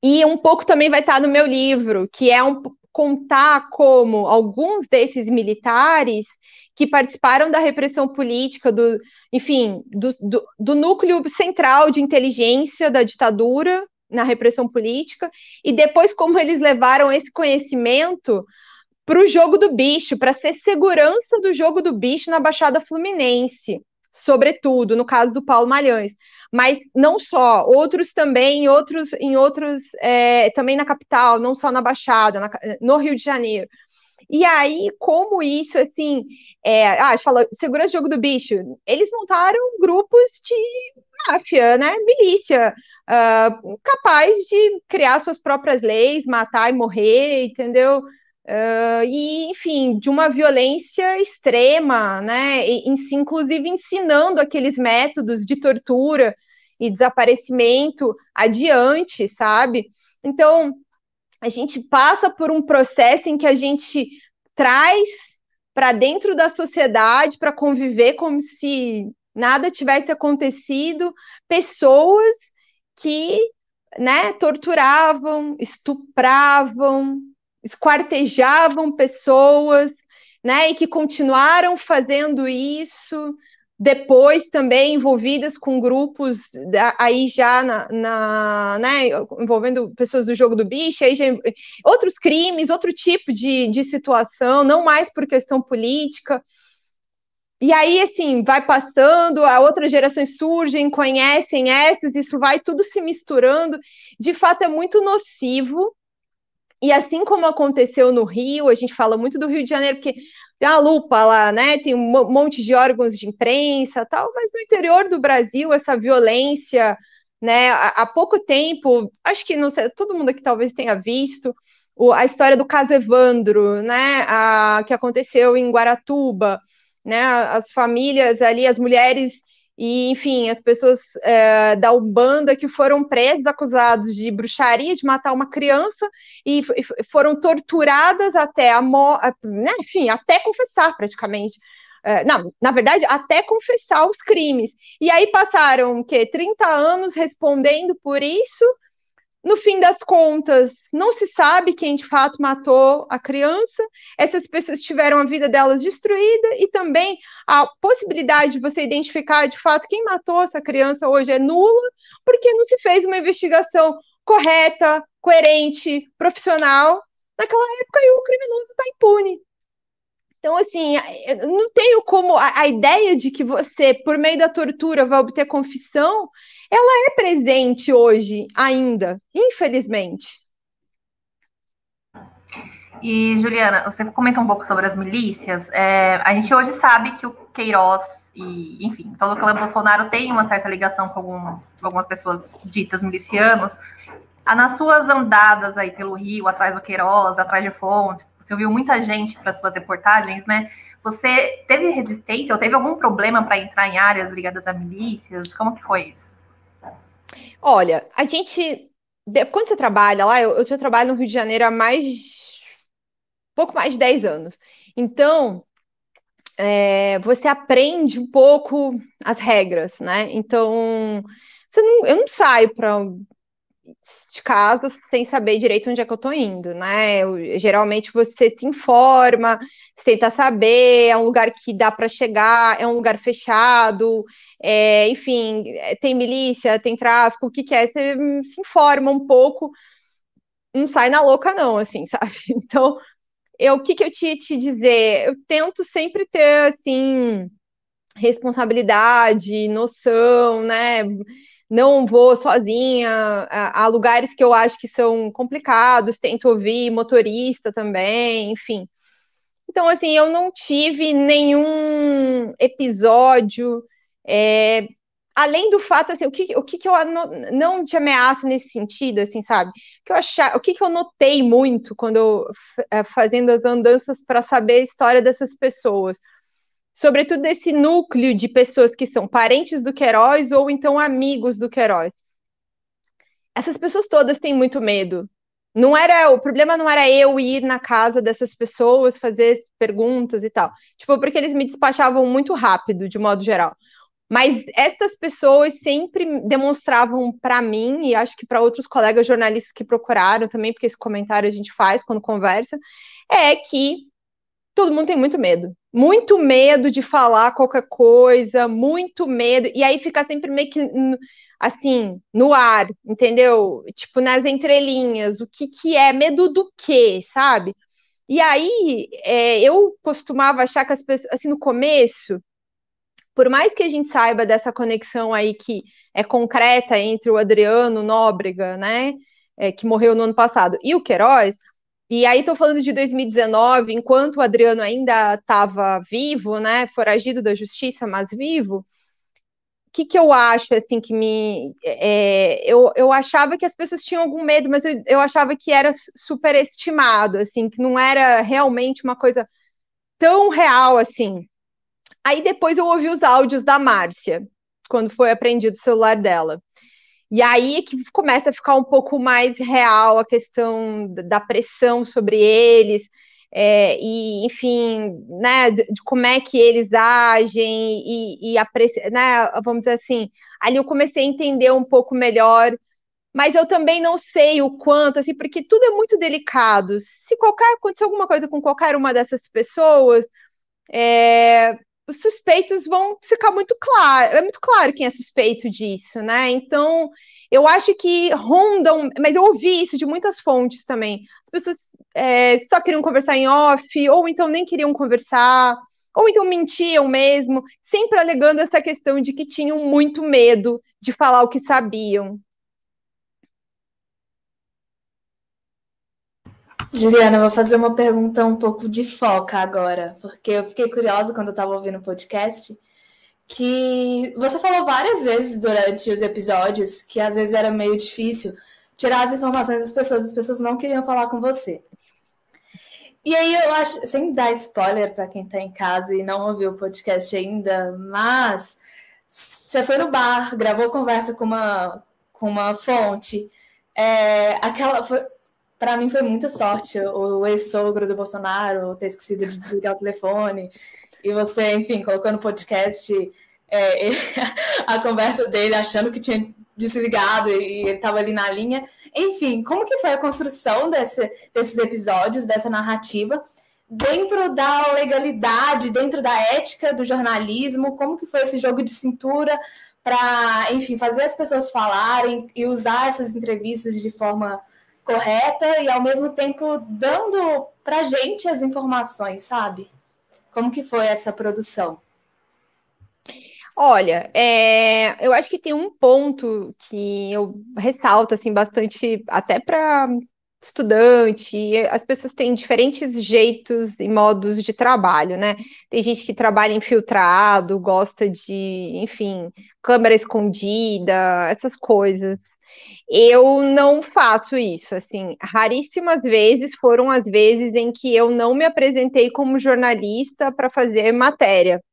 E um pouco também vai estar no meu livro, que é contar como alguns desses militares que participaram da repressão política, do núcleo central de inteligência da ditadura na repressão política, e depois como eles levaram esse conhecimento para o jogo do bicho, para ser segurança do jogo do bicho na Baixada Fluminense, sobretudo, no caso do Paulo Malhães. Mas não só, outros também, também na capital, não só na Baixada, no Rio de Janeiro. E aí, como isso, assim, a gente fala, segurança do jogo do bicho, eles montaram grupos de máfia, né, milícia, capaz de criar suas próprias leis, matar e morrer, entendeu? E, enfim, de uma violência extrema, né? Inclusive ensinando aqueles métodos de tortura e desaparecimento adiante, sabe? Então, a gente passa por um processo em que a gente traz para dentro da sociedade para conviver como se nada tivesse acontecido, pessoas que né, torturavam, estupravam, esquartejavam pessoas, né, e que continuaram fazendo isso depois também envolvidas com grupos aí já né, envolvendo pessoas do jogo do bicho, aí já, outros crimes, outro tipo de situação, não mais por questão política. E aí, assim, vai passando, outras gerações surgem, conhecem essas, isso vai tudo se misturando. De fato, é muito nocivo. E assim como aconteceu no Rio, a gente fala muito do Rio de Janeiro, porque tem a lupa lá, né? Tem um monte de órgãos de imprensa tal, mas no interior do Brasil, essa violência, né? Há pouco tempo, acho que não sei, todo mundo aqui talvez tenha visto a história do caso Evandro, né? Que aconteceu em Guaratuba, né? As famílias ali, as mulheres e, enfim, as pessoas da Umbanda que foram presas, acusados de bruxaria, de matar uma criança, e foram torturadas até né, enfim, até confessar praticamente. Não, na verdade, até confessar os crimes. E aí passaram, 30 anos respondendo por isso. No fim das contas, não se sabe quem de fato matou a criança. Essas pessoas tiveram a vida delas destruída e também a possibilidade de você identificar de fato quem matou essa criança hoje é nula, porque não se fez uma investigação correta, coerente, profissional naquela época e o criminoso está impune. Então, assim, eu não tenho como. A ideia de que você, por meio da tortura, vai obter confissão, ela é presente hoje ainda, infelizmente. E, Juliana, você comentou um pouco sobre as milícias. A gente hoje sabe que o Queiroz e, enfim, todo o clã Bolsonaro tem uma certa ligação com algumas pessoas ditas milicianas. Nas suas andadas aí pelo Rio, atrás do Queiroz, atrás de fontes, você ouviu muita gente para suas reportagens, né? Você teve resistência ou teve algum problema para entrar em áreas ligadas a milícias? Como que foi isso? Olha, a gente... Quando você trabalha lá, eu já trabalho no Rio de Janeiro há pouco mais de 10 anos. Então, você aprende um pouco as regras, né? Então, eu não saio de casa sem saber direito onde é que eu tô indo, né? Geralmente você se informa, você tenta saber, é um lugar que dá para chegar, é um lugar fechado, enfim, tem milícia, tem tráfico, o que é? Você se informa um pouco, não sai na louca não, assim, sabe? Então, o que eu te dizer? Eu tento sempre ter, assim, responsabilidade, noção, né? Não vou sozinha a lugares que eu acho que são complicados, tento ouvir motorista também, enfim. Então, assim, eu não tive nenhum episódio, além do fato, assim, o que eu não te ameaça nesse sentido, assim, sabe? O que eu notei muito quando eu fazendo as andanças para saber a história dessas pessoas, sobretudo desse núcleo de pessoas que são parentes do Queiroz ou então amigos do Queiroz. Essas pessoas todas têm muito medo. O problema não era eu ir na casa dessas pessoas, fazer perguntas e tal. Tipo, porque eles me despachavam muito rápido, de modo geral. Mas estas pessoas sempre demonstravam para mim, e acho que para outros colegas jornalistas que procuraram também, porque esse comentário a gente faz quando conversa, é que todo mundo tem muito medo de falar qualquer coisa, muito medo, e aí fica sempre meio que assim, no ar, entendeu? Tipo, nas entrelinhas, o que é, medo do quê, sabe? E aí, eu costumava achar que as pessoas, assim, no começo, por mais que a gente saiba dessa conexão aí que é concreta entre o Adriano Nóbrega, né, que morreu no ano passado, e o Queiroz, e aí estou falando de 2019, enquanto o Adriano ainda estava vivo, né, foragido da justiça, mas vivo. O que eu acho, assim, que eu achava que as pessoas tinham algum medo, mas eu achava que era superestimado, assim, que não era realmente uma coisa tão real, assim. Aí depois eu ouvi os áudios da Márcia, quando foi apreendido o celular dela. E aí é que começa a ficar um pouco mais real a questão da pressão sobre eles, e, enfim, né, de como é que eles agem, e a pressão, né, vamos dizer assim, ali eu comecei a entender um pouco melhor mas eu também não sei o quanto, assim, porque tudo é muito delicado. Se acontecer alguma coisa com qualquer uma dessas pessoas, os suspeitos vão ficar muito claro. É muito claro quem é suspeito disso, né? Então, eu acho que rondam, mas eu ouvi isso de muitas fontes também. As pessoas só queriam conversar em off, ou então nem queriam conversar, ou então mentiam mesmo, sempre alegando essa questão de que tinham muito medo de falar o que sabiam. Juliana, eu vou fazer uma pergunta um pouco de foca agora, porque eu fiquei curiosa quando eu estava ouvindo o podcast, que você falou várias vezes durante os episódios que às vezes era meio difícil tirar as informações das pessoas, as pessoas não queriam falar com você. E aí eu acho, sem dar spoiler para quem está em casa e não ouviu o podcast ainda, mas você foi no bar, gravou conversa com uma fonte, para mim foi muita sorte o ex-sogro do Bolsonaro ter esquecido de desligar o telefone e você, enfim, colocou no podcast a conversa dele achando que tinha desligado e ele estava ali na linha. Enfim, como que foi a construção desses episódios, dessa narrativa, dentro da legalidade, dentro da ética do jornalismo? Como que foi esse jogo de cintura para, enfim, fazer as pessoas falarem e usar essas entrevistas de forma correta e, ao mesmo tempo, dando para a gente as informações, sabe? Como que foi essa produção? Olha, eu acho que tem um ponto que eu ressalto assim bastante, até para estudante, as pessoas têm diferentes jeitos e modos de trabalho, né? Tem gente que trabalha infiltrado, gosta de, enfim, câmera escondida, essas coisas. Eu não faço isso, assim, raríssimas vezes foram as vezes em que eu não me apresentei como jornalista para fazer matéria.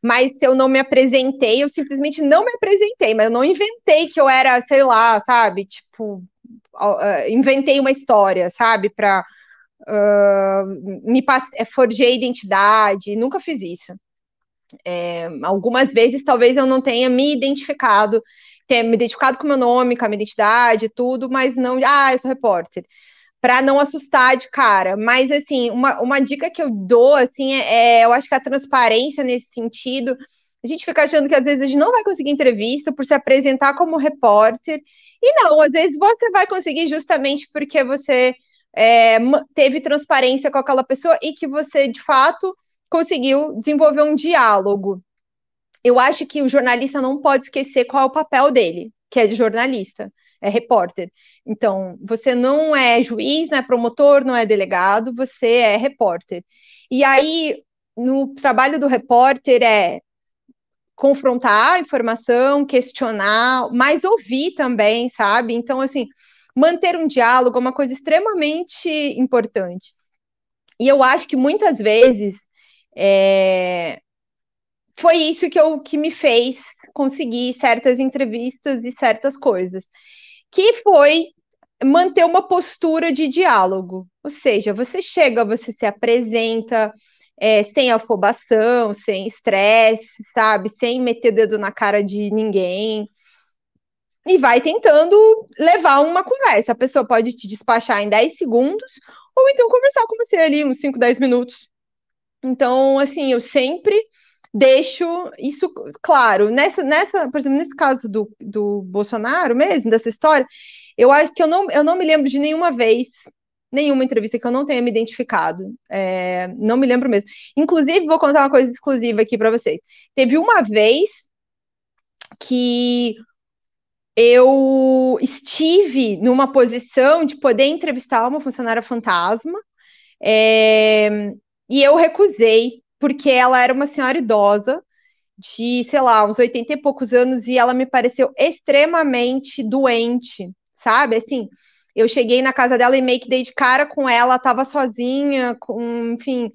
Mas se eu não me apresentei, eu simplesmente não me apresentei, mas eu não inventei que eu era, sei lá, sabe? Tipo, inventei uma história, sabe? Para forjei identidade, nunca fiz isso. Algumas vezes, talvez eu não tenha me identificado, tenha me identificado com o meu nome, com a minha identidade, tudo, mas não, eu sou repórter. Para não assustar de cara. Mas, assim, uma dica que eu dou, assim, eu acho que a transparência nesse sentido, a gente fica achando que às vezes a gente não vai conseguir entrevista por se apresentar como repórter, e não, às vezes você vai conseguir justamente porque você teve transparência com aquela pessoa e que você, de fato, conseguiu desenvolver um diálogo. Eu acho que o jornalista não pode esquecer qual é o papel dele, que é de jornalista, é repórter. Então, você não é juiz, não é promotor, não é delegado, você é repórter. E aí, no trabalho do repórter é confrontar a informação, questionar, mas ouvir também, sabe? Então, assim, manter um diálogo é uma coisa extremamente importante. E eu acho que muitas vezes foi isso que me fez conseguir certas entrevistas e certas coisas, que foi manter uma postura de diálogo. Ou seja, você chega, você se apresenta sem afobação, sem estresse, sabe? Sem meter dedo na cara de ninguém. E vai tentando levar uma conversa. A pessoa pode te despachar em 10 segundos, ou então conversar com você ali uns 5, 10 minutos. Então, assim, eu sempre deixo isso claro. Por exemplo, nesse caso do Bolsonaro mesmo, dessa história, eu acho que eu não me lembro de nenhuma vez, nenhuma entrevista que eu não tenha me identificado. Não me lembro mesmo. Inclusive, vou contar uma coisa exclusiva aqui para vocês. Teve uma vez que eu estive numa posição de poder entrevistar uma funcionária fantasma, e eu recusei, porque ela era uma senhora idosa, de, sei lá, uns 80 e poucos anos, e ela me pareceu extremamente doente, sabe? Assim, eu cheguei na casa dela e meio que dei de cara com ela, estava sozinha, enfim,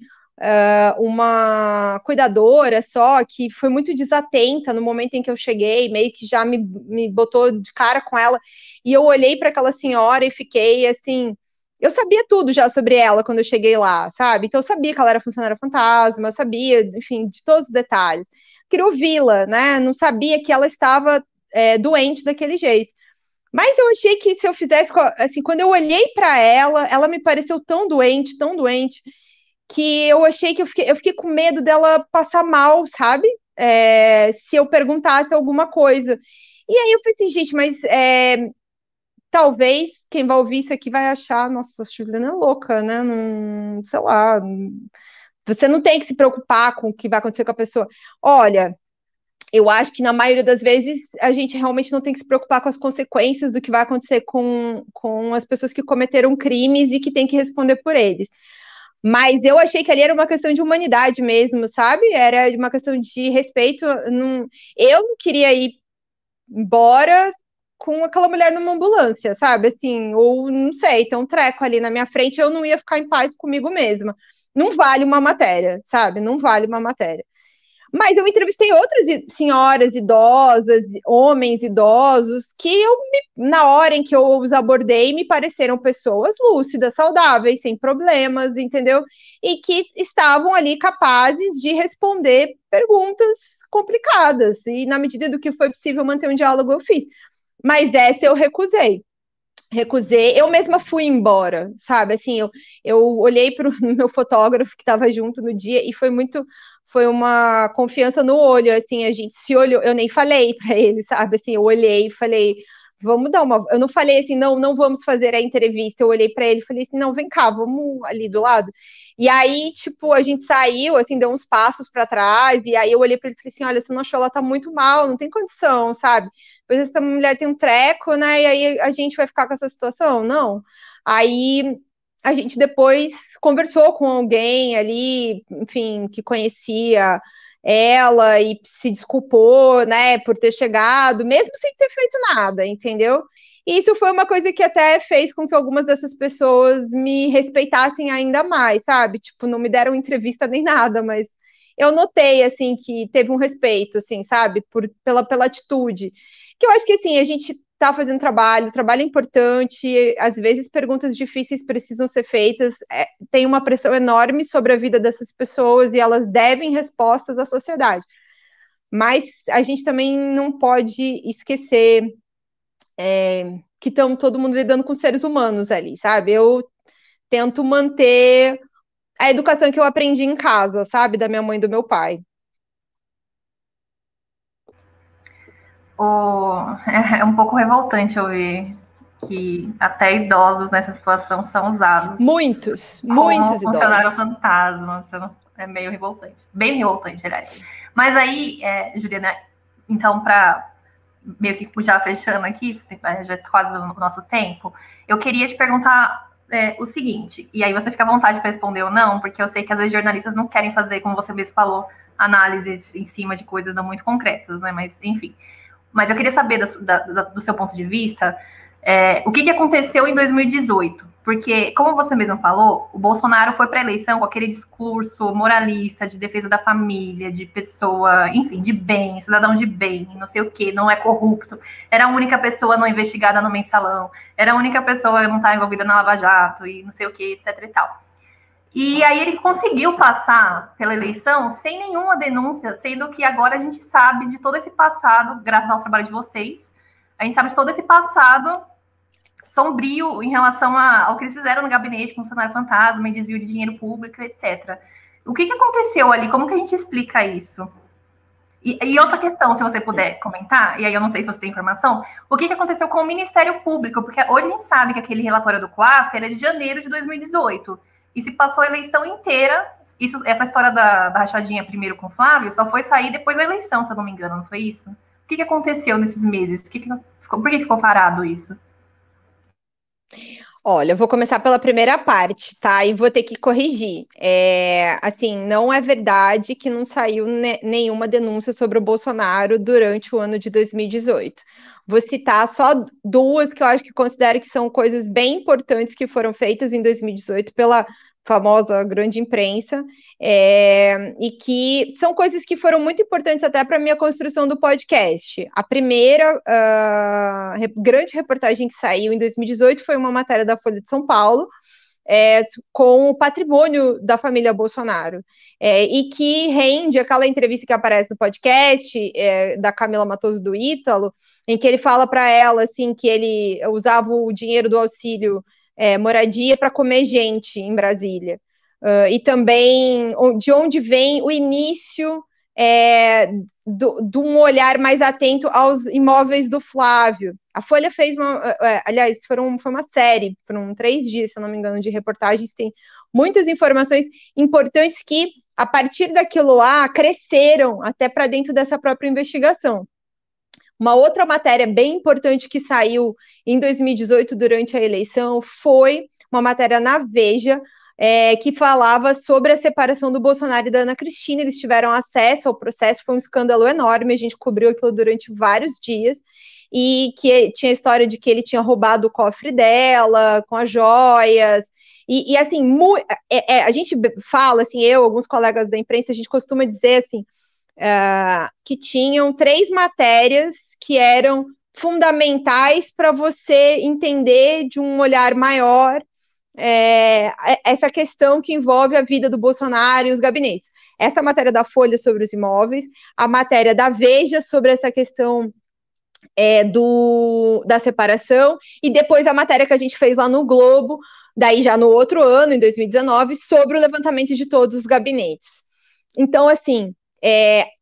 uma cuidadora só, que foi muito desatenta no momento em que eu cheguei, meio que já me botou de cara com ela, e eu olhei para aquela senhora e fiquei assim. Eu sabia tudo já sobre ela quando eu cheguei lá, sabe? Então eu sabia que ela era funcionária fantasma, eu sabia, enfim, de todos os detalhes. Queria ouvi-la, né? Não sabia que ela estava doente daquele jeito. Mas eu achei que se eu fizesse, assim, quando eu olhei para ela me pareceu tão doente, que eu achei que eu fiquei com medo dela passar mal, sabe? Se eu perguntasse alguma coisa. E aí eu falei assim, gente, mas talvez quem vai ouvir isso aqui vai achar, nossa, a Juliana é louca, né? Não, sei lá. Você não tem que se preocupar com o que vai acontecer com a pessoa. Olha, eu acho que na maioria das vezes a gente realmente não tem que se preocupar com as consequências do que vai acontecer com as pessoas que cometeram crimes e que tem que responder por eles. Mas eu achei que ali era uma questão de humanidade mesmo, sabe? Era uma questão de respeito. Eu não queria ir embora com aquela mulher numa ambulância, sabe? Assim, ou não sei, tem um treco ali na minha frente, eu não ia ficar em paz comigo mesma. Não vale uma matéria, sabe? Não vale uma matéria. Mas eu entrevistei outras senhoras idosas, homens idosos, que na hora em que eu os abordei, me pareceram pessoas lúcidas, saudáveis, sem problemas, entendeu? E que estavam ali capazes de responder perguntas complicadas. E na medida do que foi possível manter um diálogo, eu fiz. Mas essa eu recusei. Eu mesma fui embora, sabe? Assim, eu olhei para o meu fotógrafo que estava junto no dia e foi uma confiança no olho, assim, a gente se olhou, eu nem falei para ele, sabe? Assim, eu olhei e falei, vamos dar uma. Eu não falei assim, não vamos fazer a entrevista. Eu olhei para ele e falei assim, não, vem cá, vamos ali do lado. E aí, tipo, a gente saiu, assim, deu uns passos para trás, e aí eu olhei para ele e falei assim: olha, você não achou, ela tá muito mal, não tem condição, sabe? Depois essa mulher tem um treco, né? E aí a gente vai ficar com essa situação? Não. Aí a gente depois conversou com alguém ali, enfim, que conhecia ela e se desculpou, né, por ter chegado, mesmo sem ter feito nada, entendeu? E isso foi uma coisa que até fez com que algumas dessas pessoas me respeitassem ainda mais, sabe? Tipo, não me deram entrevista nem nada, mas eu notei, assim, que teve um respeito, assim, sabe? Pela atitude. Que eu acho que, assim, a gente tá fazendo trabalho, trabalho é importante, às vezes perguntas difíceis precisam ser feitas, tem uma pressão enorme sobre a vida dessas pessoas e elas devem respostas à sociedade. Mas a gente também não pode esquecer que estamos todo mundo lidando com seres humanos ali, sabe? Eu tento manter a educação que eu aprendi em casa, sabe? Da minha mãe e do meu pai. É um pouco revoltante ouvir que até idosos nessa situação são usados. Muitos como funcionário idosos. fantasma. É meio revoltante. Bem revoltante, aliás. Mas aí, Juliana, então, para meio que já fechando aqui, já quase o nosso tempo, eu queria te perguntar o seguinte, e aí você fica à vontade para responder ou não, porque eu sei que às vezes jornalistas não querem fazer, como você mesmo falou, análises em cima de coisas não muito concretas, né? Mas, enfim. Mas eu queria saber do seu ponto de vista, o que aconteceu em 2018? Porque, como você mesmo falou, o Bolsonaro foi para a eleição com aquele discurso moralista de defesa da família, de pessoa, enfim, de bem, cidadão de bem, não sei o quê, não é corrupto. Era a única pessoa não investigada no mensalão, era a única pessoa que não está envolvida na Lava Jato e não sei o quê, etc e tal. E aí ele conseguiu passar pela eleição sem nenhuma denúncia, sendo que agora a gente sabe de todo esse passado, graças ao trabalho de vocês, a gente sabe de todo esse passado sombrio em relação ao que eles fizeram no gabinete com o funcionário fantasma e desvio de dinheiro público, etc. O que aconteceu ali? Como que a gente explica isso? E outra questão, se você puder comentar, e aí eu não sei se você tem informação, o que aconteceu com o Ministério Público? Porque hoje a gente sabe que aquele relatório do COAF era de janeiro de 2018, e se passou a eleição inteira, essa história da rachadinha primeiro com o Flávio, só foi sair depois da eleição, se eu não me engano, não foi isso? O que aconteceu nesses meses? Por que ficou parado isso? Olha, eu vou começar pela primeira parte, tá? E vou ter que corrigir. Assim, não é verdade que não saiu nenhuma denúncia sobre o Bolsonaro durante o ano de 2018. Vou citar só duas que eu acho que considero que são coisas bem importantes que foram feitas em 2018 pela famosa grande imprensa, e que são coisas que foram muito importantes até para a minha construção do podcast. A primeira grande reportagem que saiu em 2018 foi uma matéria da Folha de São Paulo, com o patrimônio da família Bolsonaro. E que rende aquela entrevista que aparece no podcast da Camila Matoso do Ítalo, em que ele fala para ela assim, que ele usava o dinheiro do auxílio moradia para comer gente em Brasília. E também de onde vem o início de um olhar mais atento aos imóveis do Flávio. A Folha fez aliás, foi uma série, foram 3 dias, se eu não me engano, de reportagens, tem muitas informações importantes que, a partir daquilo lá, cresceram até para dentro dessa própria investigação. Uma outra matéria bem importante que saiu em 2018, durante a eleição, foi uma matéria na Veja, que falava sobre a separação do Bolsonaro e da Ana Cristina. Eles tiveram acesso ao processo, foi um escândalo enorme, a gente cobriu aquilo durante vários dias, e que tinha a história de que ele tinha roubado o cofre dela, com as joias, e assim, a gente fala, assim, alguns colegas da imprensa, a gente costuma dizer, assim, que tinham 3 matérias que eram fundamentais para você entender de um olhar maior essa questão que envolve a vida do Bolsonaro e os gabinetes. Essa matéria da Folha sobre os imóveis, a matéria da Veja sobre essa questão da separação, e depois a matéria que a gente fez lá no Globo, daí já no outro ano, em 2019, sobre o levantamento de todos os gabinetes. Então, assim,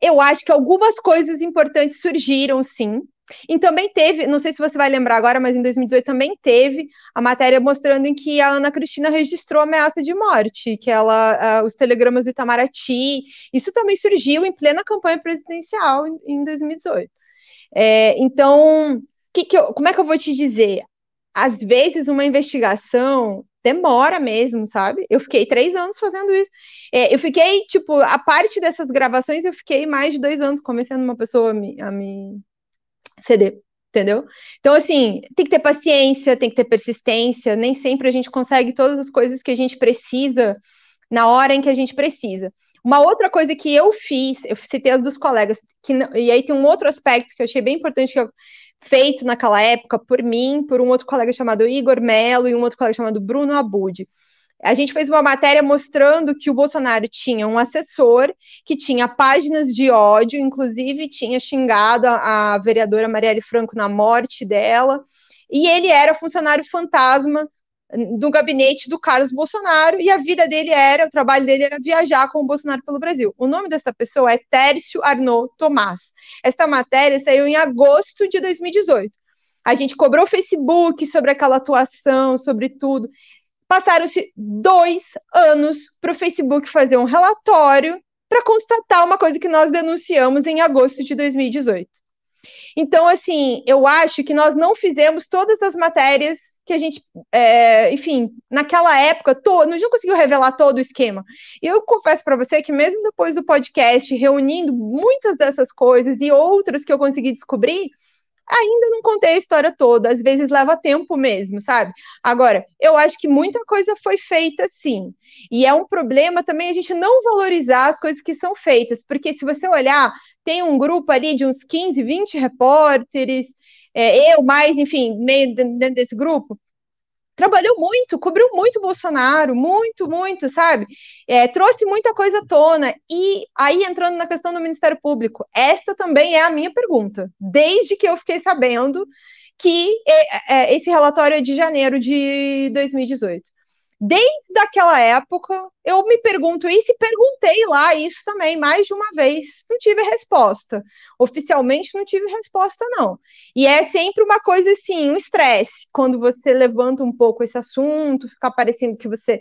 eu acho que algumas coisas importantes surgiram, sim. E também teve, não sei se você vai lembrar agora, mas em 2018 também teve a matéria mostrando em que a Ana Cristina registrou ameaça de morte, que os telegramas do Itamaraty, isso também surgiu em plena campanha presidencial em 2018. Então, como é que eu vou te dizer? Às vezes uma investigação demora mesmo, sabe? Eu fiquei 3 anos fazendo isso. Eu fiquei, tipo, a parte dessas gravações, eu fiquei mais de 2 anos convencendo uma pessoa a me ceder, entendeu? Então, assim, tem que ter paciência, tem que ter persistência, nem sempre a gente consegue todas as coisas que a gente precisa na hora em que a gente precisa. Uma outra coisa que eu fiz, eu citei as dos colegas, e aí tem um outro aspecto que eu achei bem importante, que feito naquela época por mim, por um outro colega chamado Igor Mello e um outro colega chamado Bruno Abud. A gente fez uma matéria mostrando que o Bolsonaro tinha um assessor que tinha páginas de ódio, inclusive tinha xingado a vereadora Marielle Franco na morte dela, e ele era funcionário fantasma do gabinete do Carlos Bolsonaro, e a vida dele o trabalho dele era viajar com o Bolsonaro pelo Brasil. O nome dessa pessoa é Tércio Arnaud Tomás. Esta matéria saiu em agosto de 2018. A gente cobrou o Facebook sobre aquela atuação, sobre tudo. Passaram-se 2 anos para o Facebook fazer um relatório para constatar uma coisa que nós denunciamos em agosto de 2018. Então, assim, eu acho que nós não fizemos todas as matérias que a gente, enfim, naquela época, não conseguiu revelar todo o esquema. E eu confesso para você que mesmo depois do podcast, reunindo muitas dessas coisas e outras que eu consegui descobrir, ainda não contei a história toda, às vezes leva tempo mesmo, sabe? Agora, eu acho que muita coisa foi feita sim, e é um problema também a gente não valorizar as coisas que são feitas, porque se você olhar, tem um grupo ali de uns 15, 20 repórteres, eu mais, enfim, meio dentro desse grupo, trabalhou muito, cobriu muito Bolsonaro, muito, muito, sabe? Trouxe muita coisa à tona. E aí, entrando na questão do Ministério Público, esta também é a minha pergunta, desde que eu fiquei sabendo que esse relatório é de janeiro de 2018. Desde aquela época, eu me pergunto isso e perguntei lá isso também mais de uma vez. Não tive resposta. Oficialmente não tive resposta, não. E é sempre uma coisa assim, um estresse, quando você levanta um pouco esse assunto, fica parecendo que você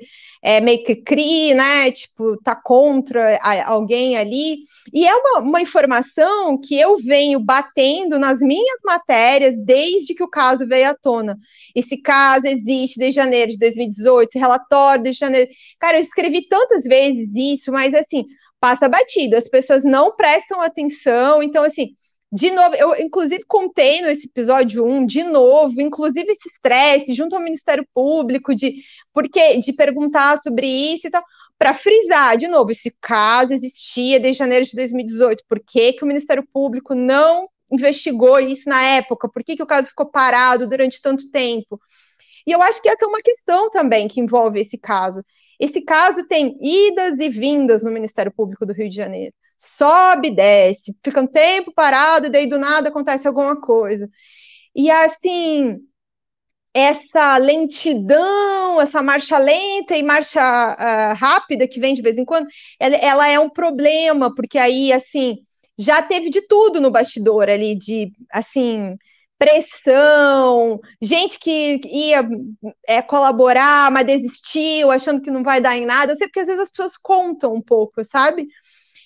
meio que cria, né? Tipo, tá contra alguém ali. E é uma informação que eu venho batendo nas minhas matérias desde que o caso veio à tona. Esse caso existe desde janeiro de 2018, esse relatório desde janeiro. Cara, eu escrevi tantas vezes isso, mas assim, passa batido, as pessoas não prestam atenção, então assim, de novo, eu inclusive contei nesse episódio 1, de novo, inclusive esse estresse junto ao Ministério Público, de perguntar sobre isso e tal, para frisar, de novo, esse caso existia desde janeiro de 2018, por que o Ministério Público não investigou isso na época, por que o caso ficou parado durante tanto tempo? E eu acho que essa é uma questão também que envolve esse caso. Esse caso tem idas e vindas no Ministério Público do Rio de Janeiro. Sobe, desce, fica um tempo parado e daí do nada acontece alguma coisa. E assim, essa lentidão, essa marcha lenta e marcha rápida que vem de vez em quando, ela é um problema, porque aí, assim, já teve de tudo no bastidor ali, de, assim, pressão, gente que ia colaborar, mas desistiu, achando que não vai dar em nada. Eu sei porque às vezes as pessoas contam um pouco, sabe?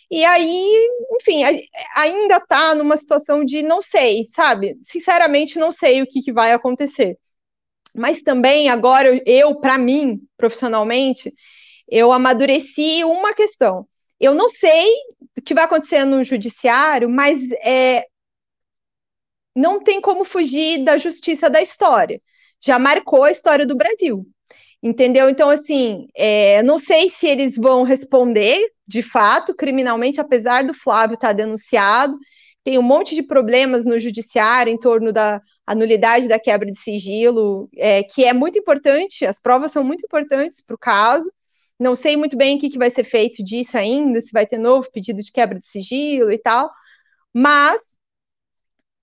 E aí, enfim, ainda está numa situação de não sei, sabe? Sinceramente, não sei o que vai acontecer. Mas também, agora, para mim, profissionalmente, eu amadureci uma questão. Eu não sei o que vai acontecer no judiciário, mas não tem como fugir da justiça da história. Já marcou a história do Brasil. Entendeu? Então, assim, não sei se eles vão responder, de fato, criminalmente, apesar do Flávio estar denunciado. Tem um monte de problemas no judiciário em torno da anulidade da quebra de sigilo, que é muito importante, as provas são muito importantes para o caso. Não sei muito bem o que vai ser feito disso ainda, se vai ter novo pedido de quebra de sigilo e tal, mas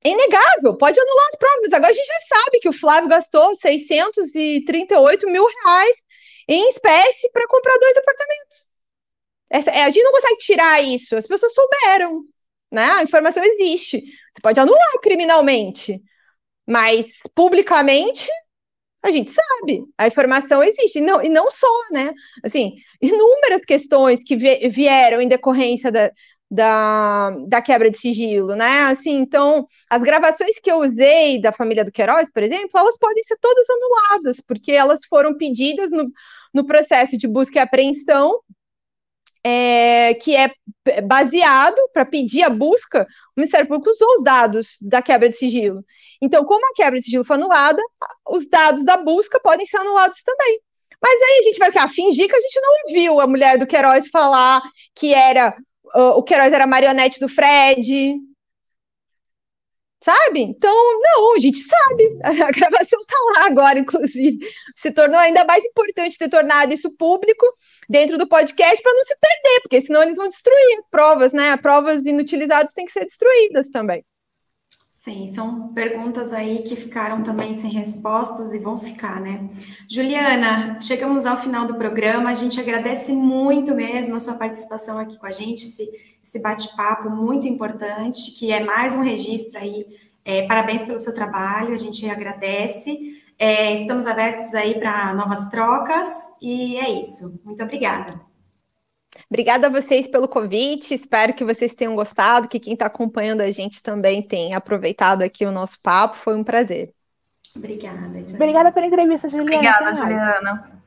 é inegável, pode anular as provas. Agora a gente já sabe que o Flávio gastou 638 mil reais em espécie para comprar 2 apartamentos. A gente não consegue tirar isso, as pessoas souberam, né? A informação existe. Você pode anular criminalmente, mas publicamente a gente sabe, a informação existe. E não só, né? Assim, inúmeras questões que vieram em decorrência da quebra de sigilo, né? Assim, então, as gravações que eu usei da família do Queiroz, por exemplo, elas podem ser todas anuladas, porque elas foram pedidas no processo de busca e apreensão, que é baseado para pedir a busca, o Ministério Público usou os dados da quebra de sigilo. Então, como a quebra de sigilo foi anulada, os dados da busca podem ser anulados também. Mas aí a gente vai fingir que a gente não ouviu a mulher do Queiroz falar que o Queiroz era marionete do Fred, sabe? Então, não, a gente sabe, a gravação está lá agora, inclusive. Se tornou ainda mais importante ter tornado isso público dentro do podcast para não se perder, porque senão eles vão destruir as provas, né? As provas inutilizadas têm que ser destruídas também. Sim, são perguntas aí que ficaram também sem respostas e vão ficar, né? Juliana, chegamos ao final do programa, a gente agradece muito mesmo a sua participação aqui com a gente, esse bate-papo muito importante, que é mais um registro aí. Parabéns pelo seu trabalho, a gente agradece. Estamos abertos aí para novas trocas e é isso. Muito obrigada. Obrigada a vocês pelo convite, espero que vocês tenham gostado, que quem está acompanhando a gente também tenha aproveitado aqui o nosso papo, foi um prazer. Obrigada. Obrigada pela entrevista, Juliana. Obrigada, Juliana.